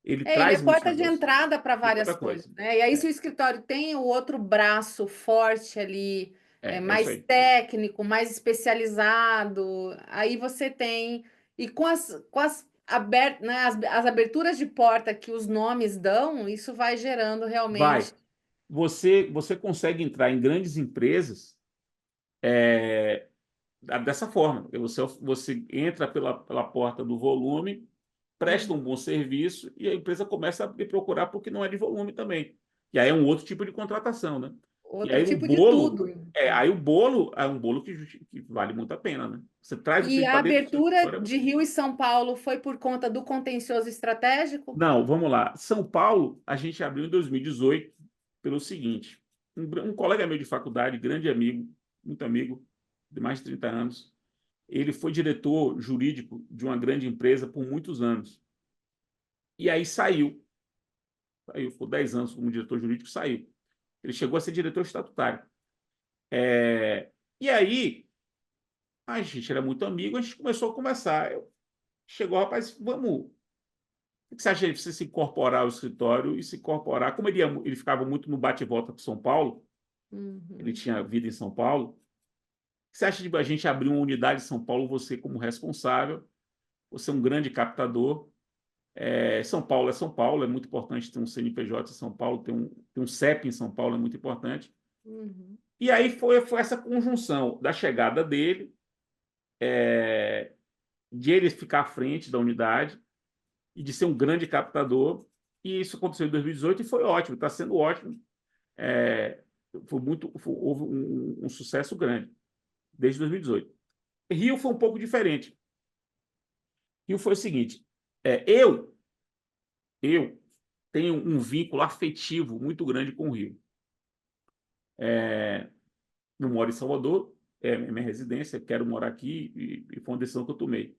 Ele Ele é traz muitos porta de negócios. entrada para E várias outra coisas, coisa, né? E aí, se o escritório tem o outro braço forte ali, é isso mais aí. técnico, mais especializado, aí você tem. E né, as aberturas de porta que os nomes dão, isso vai gerando Vai. realmente. Você consegue entrar em grandes empresas dessa forma. Você entra pela porta do volume, presta Hum, um bom serviço e a empresa começa a me procurar porque não é de volume também. E aí é um outro tipo de contratação, né? E outro aí o tipo de bolo, tudo. aí o bolo é um bolo que vale muito a pena, né? Você traz o E cliente a para dentro do seu abertura escritório. de Rio e São Paulo foi por conta do contencioso estratégico? Não, vamos lá. São Paulo, a gente abriu em 2018 pelo seguinte: um colega meu de faculdade, grande amigo, muito amigo, de mais de 30 anos, ele foi diretor jurídico de uma grande empresa por muitos anos. E aí ficou 10 anos como diretor jurídico, saiu. Ele chegou a ser diretor estatutário. E aí, a gente era muito amigo, a gente começou a conversar. Chegou, rapaz, vamos. O que você acha de você se incorporar ao escritório e se incorporar? Como ele ficava muito no bate-volta com São Paulo, ele Uhum. tinha vida em São Paulo. O que você acha de a gente abrir uma unidade em São Paulo, você como responsável, você é um grande captador. São Paulo é São Paulo, é muito importante ter um CNPJ em São Paulo, ter um CEP em São Paulo é muito importante. Uhum. E aí foi essa conjunção da chegada dele, de ele ficar à frente da unidade e de ser um grande captador. E isso aconteceu em 2018 e foi ótimo, está sendo ótimo. É, houve um sucesso grande desde 2018. Rio foi um pouco diferente. Rio foi o seguinte: eu tenho um vínculo afetivo muito grande com o Rio. Eu moro em Salvador, é minha residência, quero morar aqui e foi uma decisão que eu tomei.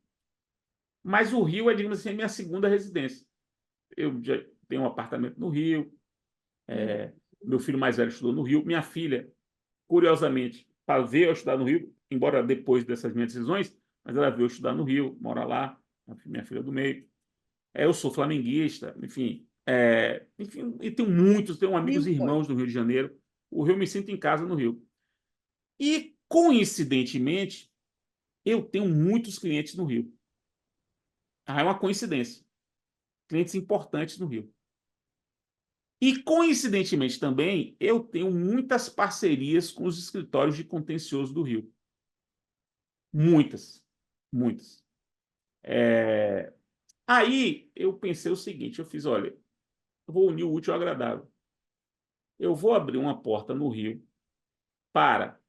Mas o Rio é, digamos assim, a minha segunda residência. Eu já tenho um apartamento no Rio, Uhum. meu filho mais velho estudou no Rio, minha filha, curiosamente, veio eu estudar no Rio, embora depois dessas minhas decisões, mas ela veio estudar no Rio, mora lá, minha filha do meio. Eu sou flamenguista, enfim, e tenho amigos Rio e foi. irmãos do Rio de Janeiro. O Rio, me sinto em casa no Rio. E, coincidentemente, eu tenho muitos clientes no Rio. É uma coincidência. Clientes importantes no Rio. E, coincidentemente também, eu tenho muitas parcerias com os escritórios de contencioso do Rio. Muitas. Muitas. Aí eu pensei o seguinte: eu fiz, olha, eu vou unir o útil ao agradável. Eu vou abrir uma porta no Rio para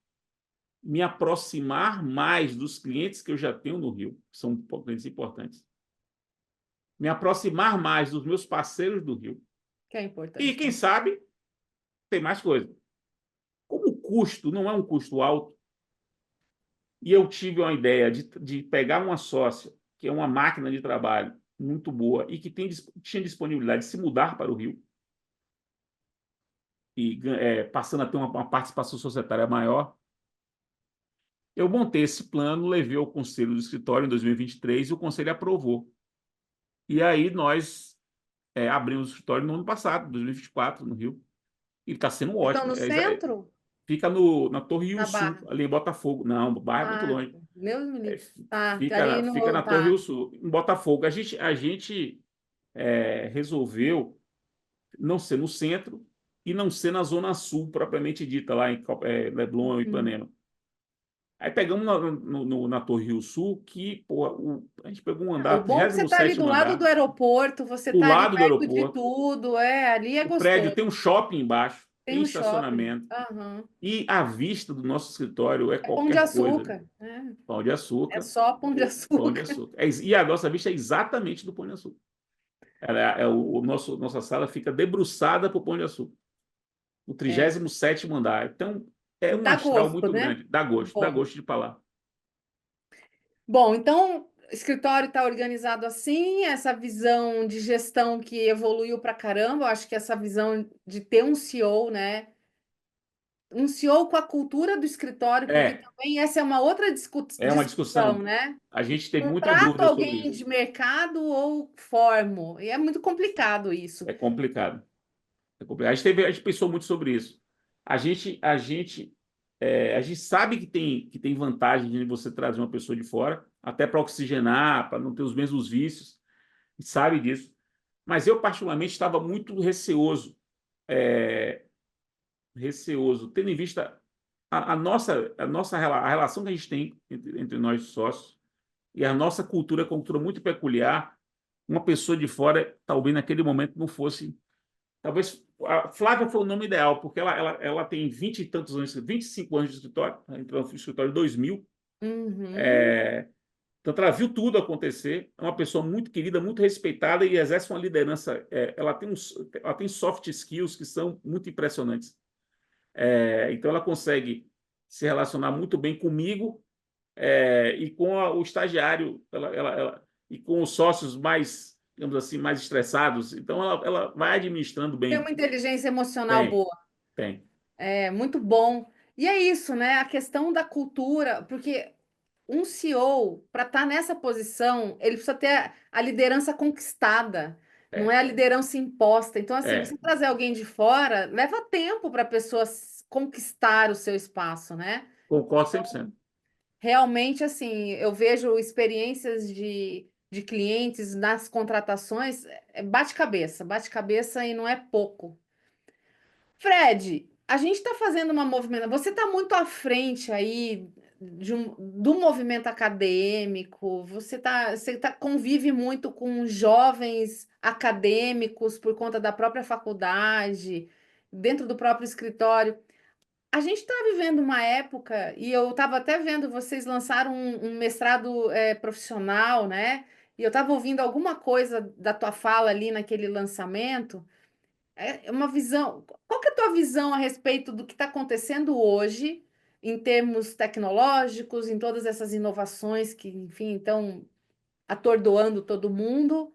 me aproximar mais dos clientes que eu já tenho no Rio, que são clientes importantes. Me aproximar mais dos meus parceiros do Rio. Que é E, importante quem também. sabe, tem mais coisa. Como o custo não é um custo alto, e eu tive uma ideia de pegar uma sócia, que é uma máquina de trabalho muito boa e que tinha disponibilidade de se mudar para o Rio, passando a ter uma participação societária maior, eu montei esse plano, levei ao conselho do escritório em 2023 e o conselho aprovou. E aí nós abrimos o escritório no ano passado, 2024, no Rio. E está sendo Estão ótimo. no centro? Fica na Torre Rio Na Sul, Barra? ali em Botafogo. Não, o bairro é muito Ah, longe. Deus me É, livre. Tá, ali fica no. na Torre Rio Tá. Sul, em Botafogo. A gente resolveu não ser no centro e não ser na Zona Sul, propriamente dita, lá em Leblon e Uhum. Ipanema. Aí pegamos na Torre Rio Sul, que pô, a gente pegou um O andar, bom é que você está ali 37º do lado do andar, aeroporto, você do está ali lado do perto de aeroporto. tudo, ali é O prédio tem gostoso. um shopping embaixo, Tem tem um shopping. estacionamento. Aham. E a vista do nosso escritório é É Pão de qualquer coisa. Açúcar, né? Pão de É açúcar, só Pão de pão de Açúcar. açúcar. E a nossa vista é exatamente do Pão de Açúcar. Nossa sala fica debruçada para o Pão de Açúcar, o É. 37º andar. Então, é um Dá astral gosto, muito né? grande. Dá Bom. gosto de falar. Bom, então, o escritório está organizado assim, essa visão de gestão que evoluiu para caramba, eu acho que essa visão de ter um CEO, né? Um CEO com a cultura do escritório, porque É, também essa é uma outra é uma discussão, discussão. né? A gente tem muita Contrato dúvida sobre alguém isso. de mercado ou formo? E é muito complicado isso. É complicado. É complicado. A gente pensou muito sobre isso. A gente sabe que tem vantagem de você trazer uma pessoa de fora, até para oxigenar, para não ter os mesmos vícios, e sabe disso. Mas eu, particularmente, estava muito receoso, tendo em vista a relação que a gente tem entre nós sócios e a nossa cultura é uma cultura muito peculiar. Uma pessoa de fora, talvez naquele momento não fosse. Talvez a Flávia foi o nome ideal, porque ela tem 20 e tantos anos, 25 anos de escritório, ela entrou no escritório em 2000. Uhum. Então, ela viu tudo acontecer. É uma pessoa muito querida, muito respeitada e exerce uma liderança. Ela tem soft skills que são muito impressionantes. Então, ela consegue se relacionar muito bem comigo e com o estagiário, e com os sócios mais, digamos assim, mais estressados. Então, ela vai administrando Tem bem. uma inteligência emocional Tem, boa. tem. É muito bom. E é isso, né? A questão da cultura, porque um CEO, para estar nessa posição, ele precisa ter a liderança conquistada, não É, é a liderança imposta. Então, assim, é. você trazer alguém de fora, leva tempo para a pessoa conquistar o seu espaço, né? Concordo 100%. Realmente, assim, eu vejo experiências de clientes nas contratações, bate cabeça e não é pouco. Fred, a gente está fazendo uma movimentação. Você está muito à frente aí do movimento acadêmico. Convive muito com jovens acadêmicos por conta da própria faculdade, dentro do próprio escritório. A gente está vivendo uma época, e eu estava até vendo, vocês lançaram um mestrado profissional, né? E eu estava ouvindo alguma coisa da tua fala ali naquele lançamento. É uma visão. Qual que é a tua visão a respeito do que está acontecendo hoje, em termos tecnológicos, em todas essas inovações que, enfim, estão atordoando todo mundo?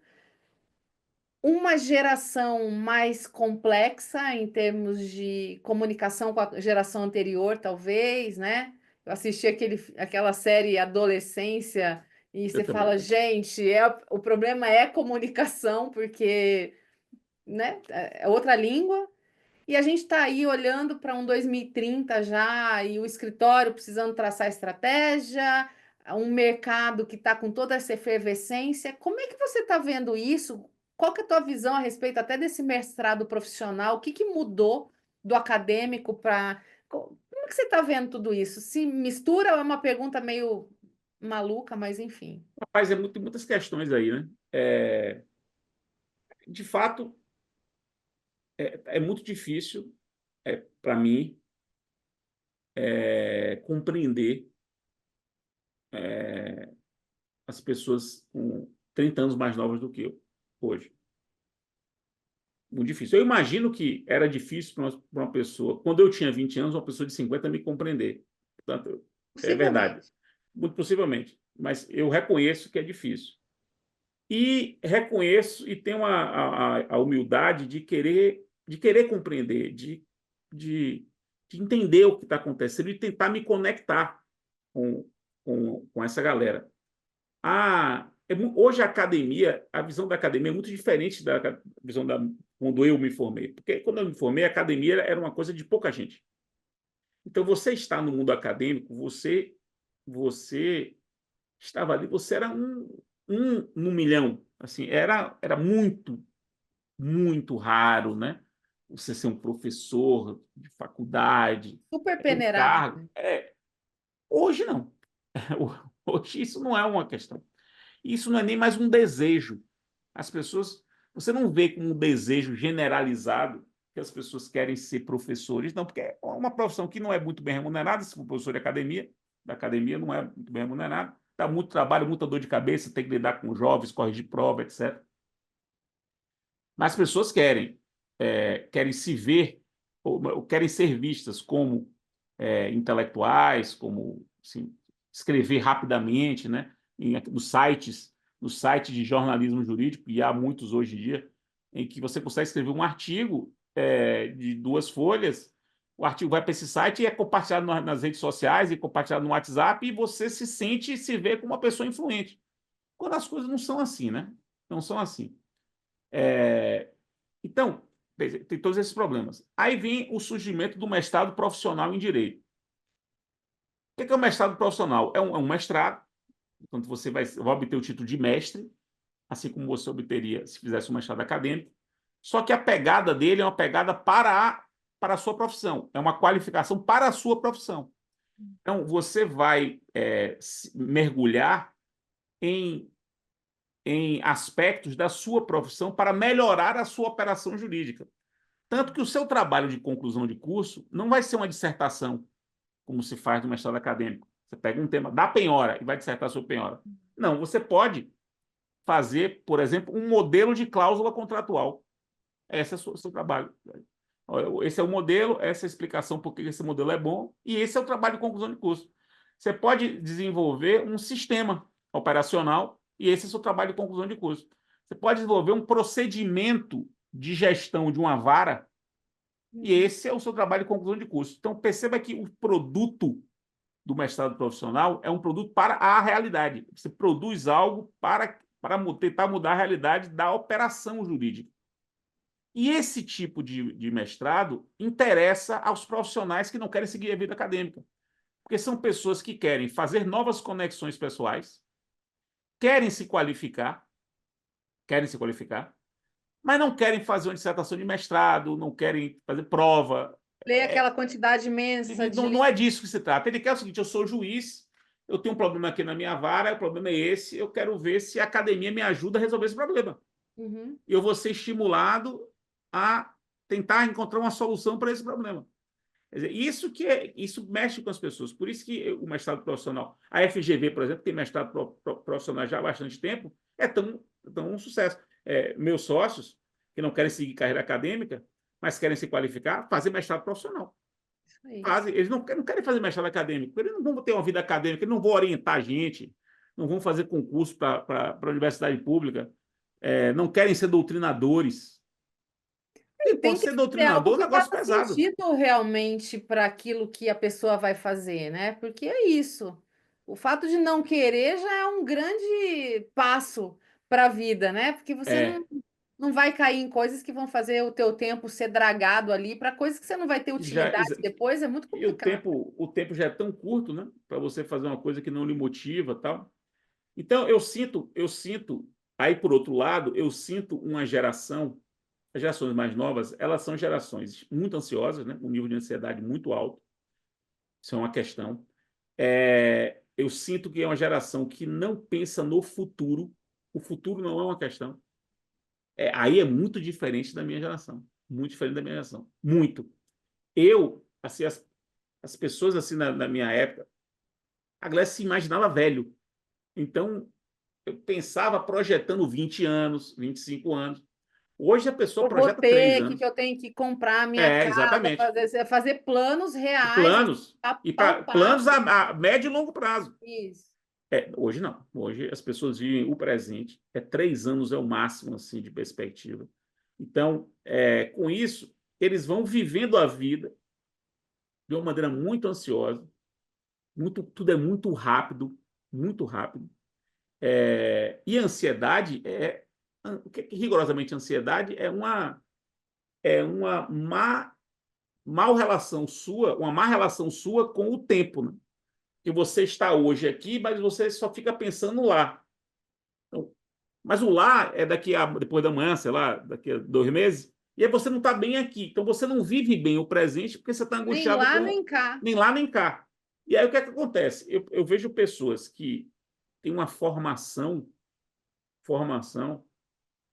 Uma geração mais complexa em termos de comunicação com a geração anterior, talvez, né? Eu assisti aquela série Adolescência e Eu você também. fala, gente, o problema é comunicação, porque, né, é outra língua. E a gente está aí olhando para um 2030 já, e o escritório precisando traçar estratégia, um mercado que está com toda essa efervescência. Como é que você está vendo isso? Qual que é a tua visão a respeito até desse mestrado profissional? O que que mudou do acadêmico para... Como é que você está vendo tudo isso? Se mistura ou é uma pergunta meio maluca, mas enfim. Rapaz, muitas questões aí, né? De fato, é muito difícil para mim compreender as pessoas com 30 anos mais novas do que eu hoje. Muito difícil. Eu imagino que era difícil para uma pessoa, quando eu tinha 20 anos, uma pessoa de 50 me compreender. Portanto, é verdade. Possivelmente. Muito possivelmente. Mas eu reconheço que é difícil. E reconheço e tenho a humildade de querer compreender, de de entender o que está acontecendo e tentar me conectar com essa galera. Hoje a academia, a visão da academia é muito diferente da visão quando eu me formei. Porque quando eu me formei, a academia era uma coisa de pouca gente. Então, você está no mundo acadêmico, você estava ali, você era um no milhão. Assim, era muito, muito raro, né? Você ser um professor de faculdade, Super ter um peneirado, cargo. né? Hoje não. Hoje isso não é uma questão. Isso não é nem mais um desejo. As pessoas, você não vê como um desejo generalizado que as pessoas querem ser professores, não, porque é uma profissão que não é muito bem remunerada, se for professor de academia, da academia não é muito bem remunerado, dá muito trabalho, muita dor de cabeça, tem que lidar com jovens, corrigir prova, etc. Mas as pessoas querem se ver, ou querem ser vistas como intelectuais, como assim, escrever rapidamente, né? Nos sites de jornalismo jurídico, e há muitos hoje em dia, em que você consegue escrever um artigo de 2 folhas, o artigo vai para esse site e é compartilhado nas redes sociais e compartilhado no WhatsApp, e você se sente e se vê como uma pessoa influente. Quando as coisas não são assim, né? Não são assim. Então, tem todos esses problemas. Aí vem o surgimento do mestrado profissional em direito. O que é o mestrado profissional? É um mestrado, portanto, você vai obter o título de mestre, assim como você obteria se fizesse um mestrado acadêmico, só que a pegada dele é uma pegada para a sua profissão, é uma qualificação para a sua profissão. Então, você vai mergulhar em, em aspectos da sua profissão para melhorar a sua operação jurídica. Tanto que o seu trabalho de conclusão de curso não vai ser uma dissertação, como se faz no mestrado acadêmico. Você pega um tema da penhora e vai dissertar sobre penhora. Não, você pode fazer, por exemplo, um modelo de cláusula contratual. Esse é o seu trabalho. Esse é o modelo, essa é a explicação por que esse modelo é bom, e esse é o trabalho de conclusão de curso. Você pode desenvolver um sistema operacional, e esse é o seu trabalho de conclusão de curso. Você pode desenvolver um procedimento de gestão de uma vara, e esse é o seu trabalho de conclusão de curso. Então, perceba que o produto do mestrado profissional é um produto para a realidade. Você produz algo para tentar mudar a realidade da operação jurídica. E esse tipo de mestrado interessa aos profissionais que não querem seguir a vida acadêmica. Porque são pessoas que querem fazer novas conexões pessoais, querem se qualificar, mas não querem fazer uma dissertação de mestrado, não querem fazer prova. Ler aquela quantidade imensa de Não é disso que se trata. Ele quer o seguinte: eu sou juiz, eu tenho um problema aqui na minha vara, o problema é esse, eu quero ver se a academia me ajuda a resolver esse problema. Uhum. Eu vou ser estimulado a tentar encontrar uma solução para esse problema. Quer dizer, isso mexe com as pessoas. Por isso que o mestrado profissional, a FGV, por exemplo, tem mestrado profissional já há bastante tempo, é tão um sucesso. Meus sócios, que não querem seguir carreira acadêmica, mas querem se qualificar, fazem mestrado profissional. Eles não querem fazer mestrado acadêmico, eles não vão ter uma vida acadêmica, eles não vão orientar a gente, não vão fazer concurso para a universidade pública, não querem ser doutrinadores. E Pô, tem que ser ser algo doutrinador é um que negócio faça pesado. sentido realmente para aquilo que a pessoa vai fazer, né? Porque é isso. O fato de não querer já é um grande passo para a vida, né? Porque você É, não vai cair em coisas que vão fazer o teu tempo ser dragado ali para coisas que você não vai ter já, utilidade depois, é muito e o complicado. tempo já é tão curto, né? Para você fazer uma coisa que não lhe motiva, tal. Então eu sinto, aí por outro lado, eu sinto uma geração, as gerações mais novas, elas são gerações muito ansiosas, né? Um nível de ansiedade muito alto. Isso é uma questão. Eu sinto que é uma geração que não pensa no futuro. O futuro não é uma questão. Aí é muito diferente da minha geração. Muito diferente da minha geração. Muito. Assim, as pessoas assim na minha época, a Glécia se imaginava velho. Então, eu pensava projetando 20 anos, 25 anos. Hoje a pessoa Eu vou projeta 3 ter, que anos. eu tenho que comprar a minha casa, Exatamente. fazer planos reais, assim, Planos. E para planos palpáveis. a médio e longo prazo. Isso. Hoje não. Hoje as pessoas vivem o presente. 3 anos é o máximo assim de perspectiva. Então, com isso, eles vão vivendo a vida de uma maneira muito ansiosa, tudo é muito rápido, muito rápido. E a ansiedade rigorosamente ansiedade é uma uma má relação sua com o tempo, né? Que você está hoje aqui, mas você só fica pensando lá. Então, mas o lá é depois da manhã, sei lá, daqui a 2 meses, e aí você não está bem aqui. Então você não vive bem o presente porque você está Nem angustiado lá, com nem cá. nem lá nem cá. E aí o que é que acontece? Eu vejo pessoas que têm uma formação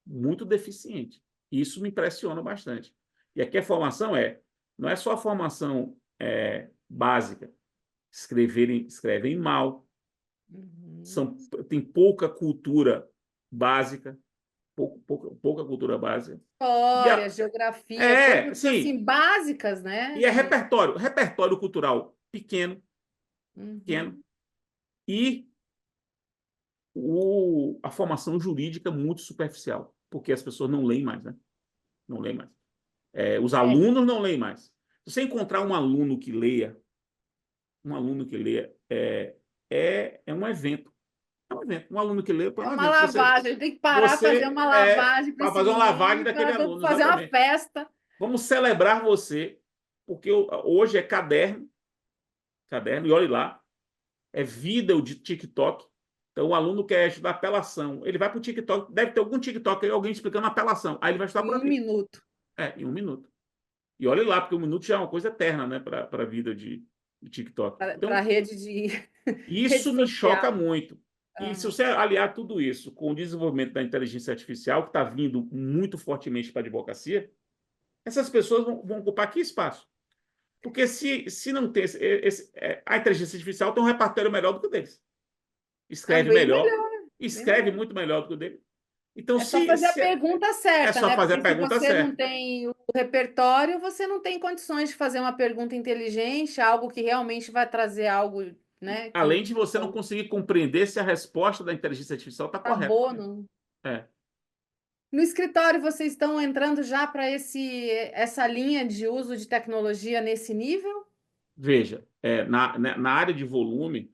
muito deficiente. E isso me impressiona bastante. E aqui a formação não é só a formação básica. Escrevem mal, Uhum. tem pouca cultura básica, pouca cultura básica. E História, geografia, coisas sim, assim básicas, né? e é repertório cultural pequeno, pequeno, Uhum. e a formação jurídica muito superficial, porque as pessoas não leem mais, né? Não leem mais. Os É, alunos não leem mais. Se você encontrar um aluno que leia é um evento. É um evento. Um aluno que lê é é um uma evento. Lavagem, tem que parar, fazer Você uma lavagem para para esse fazer uma lavagem menino, daquele para aluno, fazer uma exatamente. festa. Vamos celebrar você, porque hoje é caderno, e olhe lá, é vídeo de TikTok. Então, o aluno quer estudar apelação. Ele vai para o TikTok, deve ter algum TikTok aí, alguém explicando apelação. Aí ele vai estudar Em por um ali. minuto. Em 1 minuto. E olhe lá, porque 1 minuto já é uma coisa eterna, né, para a vida de TikTok. Para a Então, rede de rede isso me choca social. muito. E se Aham. você aliar tudo isso com o desenvolvimento da inteligência artificial, que está vindo muito fortemente para a advocacia, essas pessoas vão ocupar que espaço? Porque se não tem a inteligência artificial tem um repertório melhor do que o deles. É Escreve bem melhor, melhor, bem escreve melhor. muito melhor do que o dele. Então, É só fazer a pergunta é certa, só né? fazer a Porque se pergunta você não certa. tem o repertório, você não tem condições de fazer uma pergunta inteligente, algo que realmente vai trazer algo, né, Além que de você não conseguir compreender se a resposta da inteligência artificial está tá correta. boa. No, É. no escritório, vocês estão entrando já para essa linha de uso de tecnologia nesse nível? Veja, na área de volume,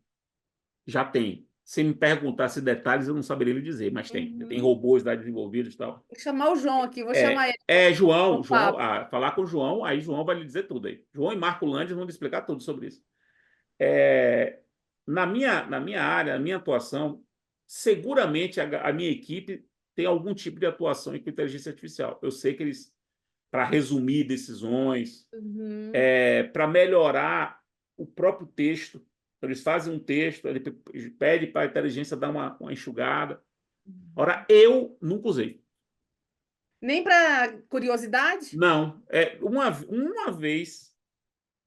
já tem. Se me perguntasse detalhes, eu não saberia lhe dizer, mas tem. Tem Uhum. robôs lá desenvolvidos e tal. Vou chamar o João aqui, vou chamar ele para um João, papo. falar com o João, aí João vai lhe dizer tudo aí. João e Marco Landes vão lhe explicar tudo sobre isso. Na minha área, na minha atuação, seguramente a minha equipe tem algum tipo de atuação com inteligência artificial. Eu sei que eles, para resumir decisões, Uhum. para melhorar o próprio texto, eles fazem um texto, ele pede para a inteligência dar uma enxugada. Ora, eu nunca usei. Nem para curiosidade? Não. Uma vez,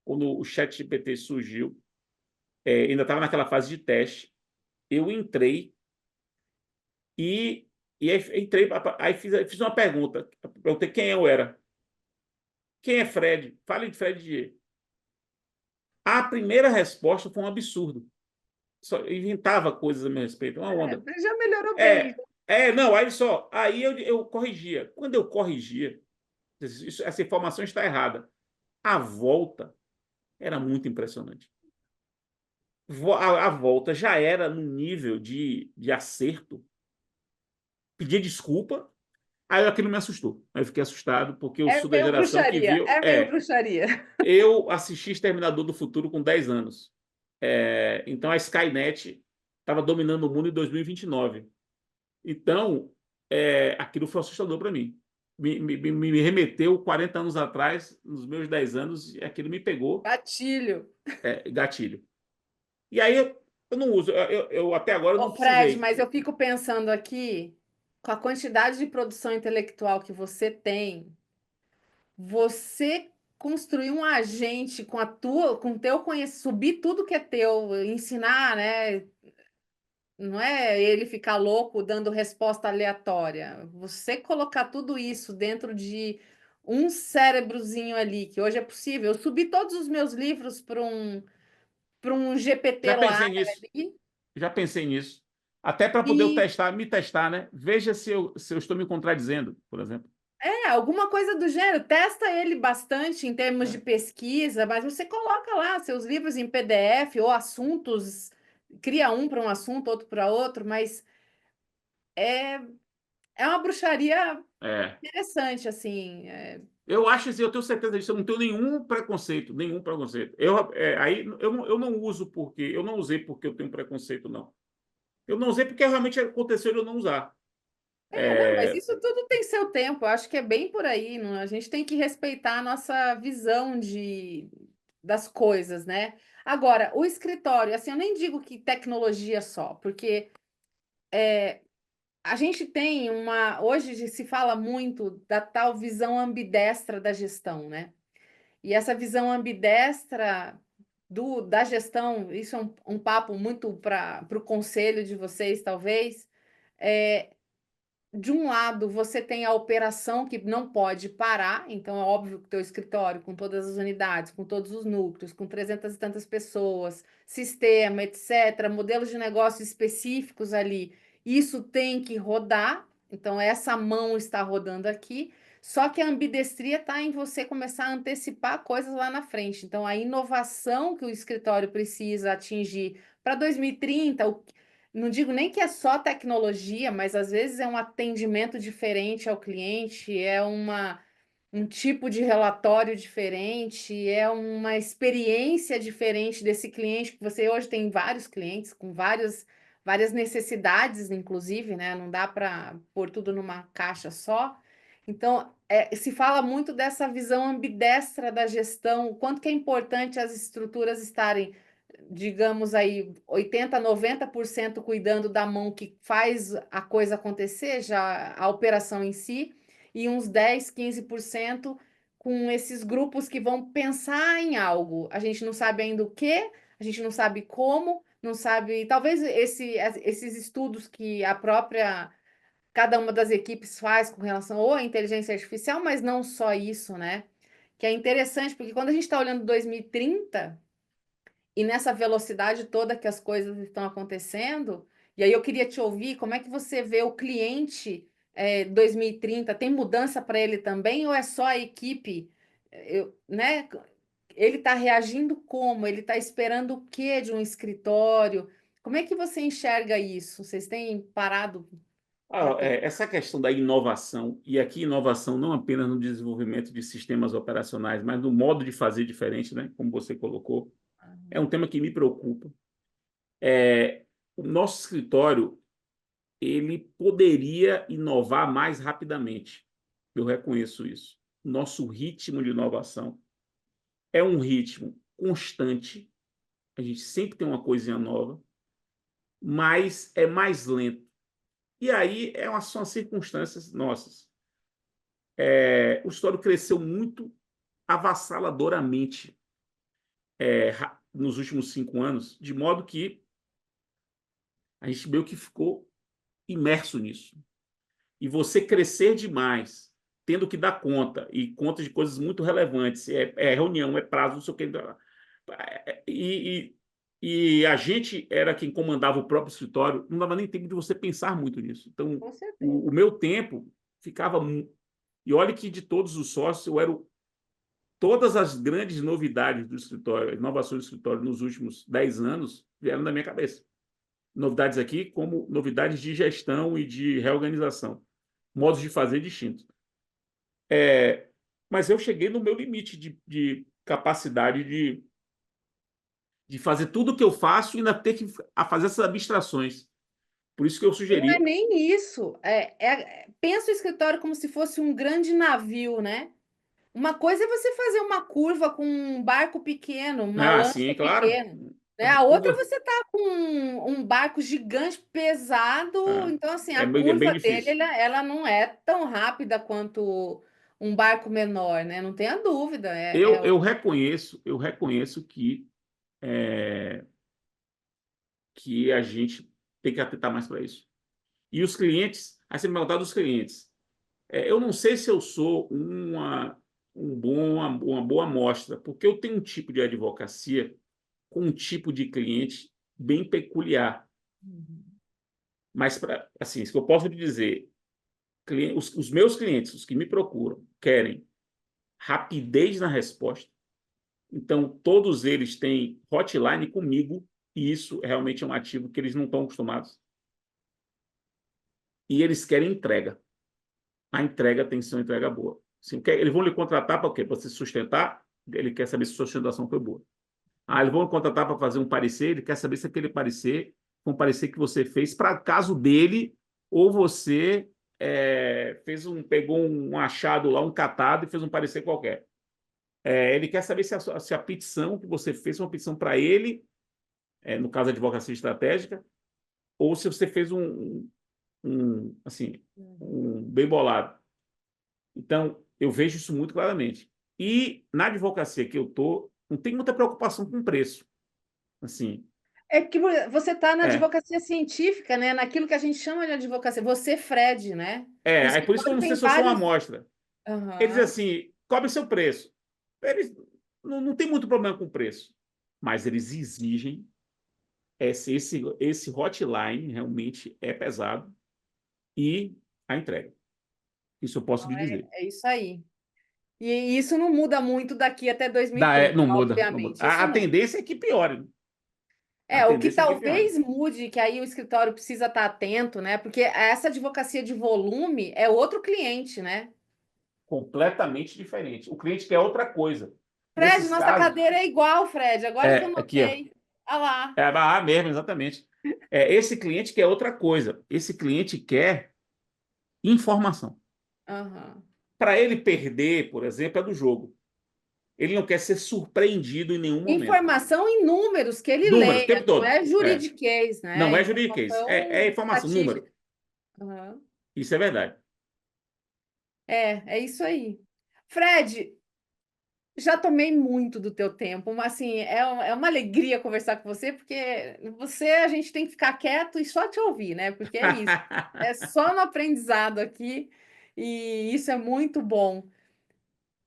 quando o ChatGPT surgiu, ainda estava naquela fase de teste, eu entrei e aí entrei, aí fiz uma pergunta. Perguntei quem eu era. Quem é Fred? Fale de Fred Dier. A primeira resposta foi um absurdo. Só inventava coisas a meu respeito, uma onda. Já melhorou bem. É, não, aí eu corrigia. Quando eu corrigia, essa informação está errada. A volta era muito impressionante. A volta já era no nível de acerto. Pedia desculpa, aí aquilo me assustou. Aí eu fiquei assustado, porque eu É sou da meio geração que bruxaria, viu. é meio bruxaria. Eu assisti Exterminador do Futuro com 10 anos. Então a Skynet estava dominando o mundo em 2029. Então, aquilo foi assustador para mim. Me remeteu 40 anos atrás, nos meus 10 anos, e aquilo me pegou, Gatilho. gatilho. E aí eu não uso, eu até agora eu Ô, não Fred, precisei. mas eu fico pensando aqui, com a quantidade de produção intelectual que você tem, você construir um agente com o teu conhecimento, subir tudo que é teu, ensinar, né? Não é ele ficar louco dando resposta aleatória. Você colocar tudo isso dentro de um cérebrozinho ali, que hoje é possível. Eu subi todos os meus livros para um Já GPT lá pensei nisso, ali, já pensei nisso. Até para poder e me testar, né? Veja se eu estou me contradizendo, por exemplo. Alguma coisa do gênero. Testa ele bastante em termos de pesquisa, mas você coloca lá seus livros em PDF ou assuntos, cria um para um assunto, outro para outro, mas é, é uma bruxaria É. interessante, assim. Eu acho assim, eu tenho certeza disso, eu não tenho nenhum preconceito, nenhum preconceito. Aí eu não uso porque, eu não usei porque eu tenho preconceito, não. Eu não usei porque realmente aconteceu de eu não usar. Não, mas É, isso tudo tem seu tempo, eu acho que é bem por aí, não? A gente tem que respeitar a nossa visão das coisas, né? Agora, o escritório, assim, eu nem digo que tecnologia só, porque a gente tem hoje se fala muito da tal visão ambidestra da gestão, né? E essa visão ambidestra da gestão, isso é um papo muito para o conselho de vocês, talvez. É, de um lado, você tem a operação que não pode parar, então é óbvio que o teu escritório, com todas as unidades, com todos os núcleos, com 300 e tantas pessoas, sistema, etc., modelos de negócio específicos ali, isso tem que rodar, então essa mão está rodando aqui, só que a ambidestria está em você começar a antecipar coisas lá na frente. Então, a inovação que o escritório precisa atingir para 2030, não digo nem que é só tecnologia, mas às vezes é um atendimento diferente ao cliente, um tipo de relatório diferente, é uma experiência diferente desse cliente, que você hoje tem vários clientes com várias necessidades, inclusive, né? Não dá para pôr tudo numa caixa só. Então, se fala muito dessa visão ambidestra da gestão, o quanto que é importante as estruturas estarem, digamos aí, 80, 90% cuidando da mão que faz a coisa acontecer, já a operação em si, e uns 10, 15% com esses grupos que vão pensar em algo. A gente não sabe ainda o quê, a gente não sabe como, não sabe. Talvez esses estudos que a própria cada uma das equipes faz com relação ou à inteligência artificial, mas não só isso, né? Que é interessante, porque quando a gente está olhando 2030 e nessa velocidade toda que as coisas estão acontecendo, e aí eu queria te ouvir, como é que você vê o cliente 2030? Tem mudança para ele também, ou é só a equipe? Né? Ele está reagindo como? Ele está esperando o quê de um escritório? Como é que você enxerga isso? Vocês têm parado para pensar? essa questão da inovação, e aqui inovação não apenas no desenvolvimento de sistemas operacionais, mas no modo de fazer diferente, né, como você colocou, é um tema que me preocupa. O nosso escritório ele poderia inovar mais rapidamente. Eu reconheço isso. Nosso ritmo de inovação é um ritmo constante. A gente sempre tem uma coisinha nova, mas é mais lento. E aí são as circunstâncias nossas. O histórico cresceu muito avassaladoramente nos últimos 5 anos, de modo que a gente meio que ficou imerso nisso. E você crescer demais, tendo que dar conta, e conta de coisas muito relevantes, reunião, é prazo, não sei o que. E, e a gente era quem comandava o próprio escritório, não dava nem tempo de você pensar muito nisso. Então, Com o certeza. meu tempo ficava. E olha que de todos os sócios, todas as grandes novidades do escritório, inovações do escritório nos últimos 10 anos, vieram da minha cabeça. Novidades aqui, como novidades de gestão e de reorganização, modos de fazer distintos. Mas eu cheguei no meu limite de capacidade de fazer tudo o que eu faço e ainda ter que fazer essas abstrações. Por isso que eu Não é sugeri. nem isso. Pensa o escritório como se fosse um grande navio, né? Uma coisa é você fazer uma curva com um barco pequeno, uma Ah, lancha sim, claro. pequena, né? A outra Curva você tá com um barco gigante, pesado. Então, assim, a é bem curva dele, difícil. ela não é tão rápida quanto um barco menor, né? Não tenha dúvida. Eu reconheço é, que a gente tem que atentar mais para isso. E os clientes, aí você me perguntar dos clientes. Eu não sei se eu sou uma boa amostra, porque eu tenho um tipo de advocacia com um tipo de cliente bem peculiar. Uhum. Mas, assim, isso que eu posso te dizer, os meus clientes, os que me procuram, querem rapidez na resposta. Então, todos eles têm hotline comigo, e isso realmente é um ativo que eles não estão acostumados. E eles querem entrega. A entrega tem que ser uma entrega boa. Assim, eles vão lhe contratar para quê? Para se sustentar, ele quer saber se a sua sustentação foi boa. Eles vão lhe contratar para fazer um parecer, ele quer saber se aquele parecer foi um parecer que você fez para caso dele, ou você pegou um achado lá, um catado, e fez um parecer qualquer. Ele quer saber se a petição que você fez foi uma petição para ele, no caso da advocacia estratégica, ou se você fez assim, um bem bolado. Então, eu vejo isso muito claramente. E na advocacia que eu estou, não tem muita preocupação com preço. Assim, É que você está na é. advocacia científica, né? Naquilo que a gente chama de advocacia. Você, Fred, né? O Aí por isso que eu escritório não sei tem se eu sou uma vários. amostra. Eles dizem Aham. assim, cobre seu preço. Eles não tem muito problema com o preço, mas eles exigem esse hotline realmente é pesado e a entrega. Isso eu posso lhe dizer. É isso aí. E isso não muda muito daqui até 2030, Não muda, não muda. obviamente. A, Isso a não. tendência é que piore, né? A O que tendência é que piore. talvez mude, que aí o escritório precisa estar atento, né? Porque essa advocacia de volume é outro cliente, né? Completamente diferente. O cliente quer outra coisa. Fred, Nesses nossa casos, cadeira é igual, Fred. Agora que eu aqui, ó. notei. Olha lá. Mesmo, exatamente. Esse cliente quer outra coisa. Esse cliente quer informação. Aham. Para ele perder, por exemplo, é do jogo. Ele não quer ser surpreendido em nenhum momento. Informação em números que ele Números, o leia, tempo não todo. é juridiquês, Não né? É é juridiquês, é informação informação, número. estatística. Aham. Isso é verdade. É isso aí. Fred, já tomei muito do teu tempo, mas assim, é uma alegria conversar com você, porque a gente tem que ficar quieto e só te ouvir, né? Porque é isso. É só no aprendizado aqui, e isso é muito bom.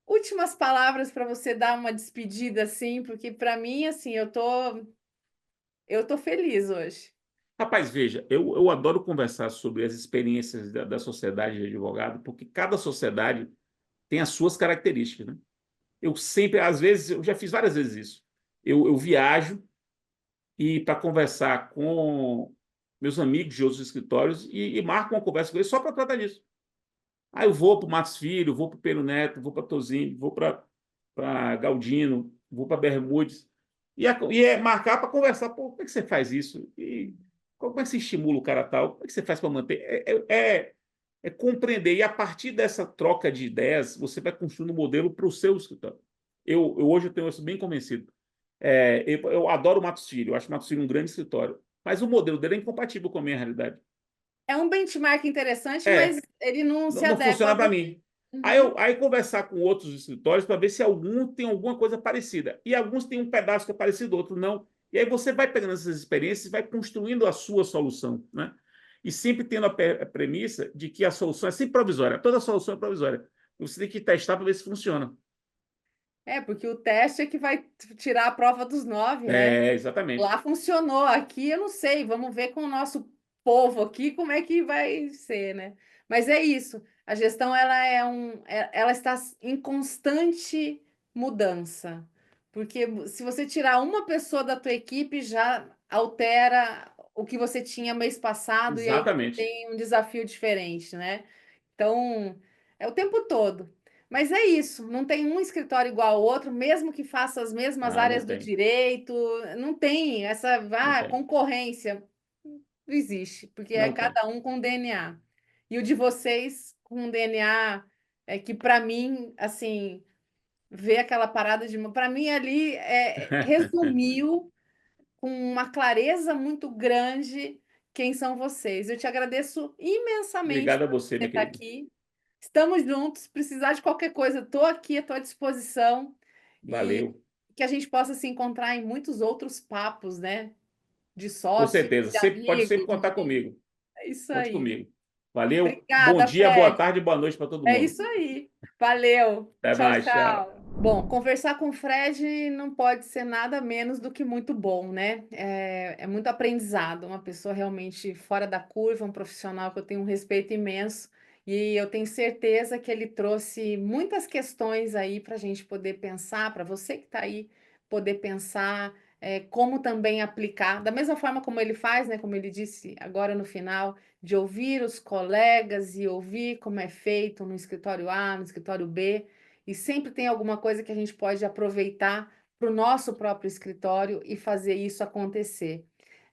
Últimas palavras para você dar uma despedida, assim, porque para mim, assim, eu tô feliz hoje. Rapaz, veja, eu adoro conversar sobre as experiências da sociedade de advogado, porque cada sociedade tem as suas características, né? Eu sempre, às vezes, eu já fiz várias vezes isso. Eu viajo e para conversar com meus amigos de outros escritórios e marco uma conversa com eles só para tratar disso. Aí eu vou para o Matos Filho, vou para o Pedro Neto, vou para Tozinho, vou para Galdino, vou para Bermudes. E é marcar para conversar. Pô, como é que você faz isso? E como é que você estimula o cara tal? Como é que você faz para manter? É compreender. E a partir dessa troca de ideias, você vai construindo um modelo para o seu escritório. Hoje eu tenho isso bem convencido. Eu adoro o Matos Filho, eu acho o Matos Filho um grande escritório. Mas o modelo dele é incompatível com a minha realidade. É um benchmark interessante, mas É, ele não se não adequa funciona a para você. mim. Uhum. Aí conversar com outros escritórios para ver se algum tem alguma coisa parecida. E alguns têm um pedaço que é parecido, outro não. E aí você vai pegando essas experiências e vai construindo a sua solução, né? E sempre tendo a premissa de que a solução é sempre provisória. Toda solução é provisória. Você tem que testar para ver se funciona. Porque o teste é que vai tirar a prova dos 9, né? Exatamente. Lá funcionou, aqui eu não sei, vamos ver com o nosso povo aqui como é que vai ser, né? Mas é isso, a gestão ela está em constante mudança, porque se você tirar uma pessoa da tua equipe, já altera o que você tinha mês passado e aí você Exatamente. tem um desafio diferente, né? Então, é o tempo todo. Mas é isso, não tem um escritório igual ao outro, mesmo que faça as mesmas Não áreas do tem. direito, não tem essa Não tem. concorrência, não existe, porque é Não tem. cada um com DNA. E o de vocês com um DNA é que para mim, assim, ver aquela parada de para mim ali resumiu com uma clareza muito grande quem são vocês. Eu te agradeço imensamente Obrigado a por você, você minha estar querida. aqui. Estamos juntos. Precisar de qualquer coisa, estou aqui à tua disposição e Valeu. que a gente possa se encontrar em muitos outros papos, né? De Com sócios, certeza. de Pode sempre amigos. contar comigo. É isso Conte aí. comigo. Valeu. Bom Obrigada, dia, boa Fred. tarde, boa noite para todo É mundo. isso aí. Valeu. Até Tchau, mais. Tchau. tchau. Bom, conversar com o Fred não pode ser nada menos do que muito bom, né? É muito aprendizado, uma pessoa realmente fora da curva, um profissional que eu tenho um respeito imenso E eu tenho certeza que ele trouxe muitas questões aí para a gente poder pensar, para você que está aí poder pensar, como também aplicar, da mesma forma como ele faz, né, como ele disse agora no final, de ouvir os colegas e ouvir como é feito no escritório A, no escritório B, e sempre tem alguma coisa que a gente pode aproveitar para o nosso próprio escritório e fazer isso acontecer.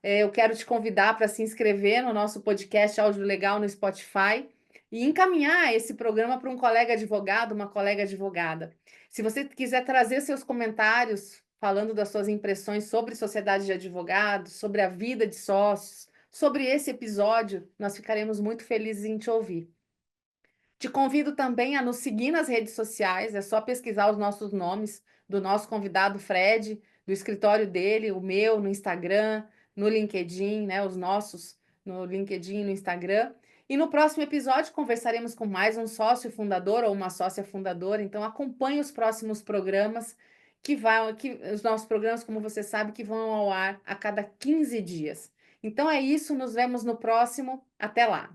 Eu quero te convidar para se inscrever no nosso podcast Áudio Legal no Spotify e encaminhar esse programa para um colega advogado, uma colega advogada. Se você quiser trazer seus comentários falando das suas impressões sobre sociedade de advogados, sobre a vida de sócios, sobre esse episódio, nós ficaremos muito felizes em te ouvir. Te convido também a nos seguir nas redes sociais, é só pesquisar os nossos nomes do nosso convidado Fred, do escritório dele, o meu no Instagram, no LinkedIn, né, os nossos no LinkedIn e no Instagram. E no próximo episódio conversaremos com mais um sócio fundador ou uma sócia fundadora, então acompanhe os próximos programas os nossos programas, como você sabe, que vão ao ar a cada 15 dias. Então é isso, nos vemos no próximo. Até lá.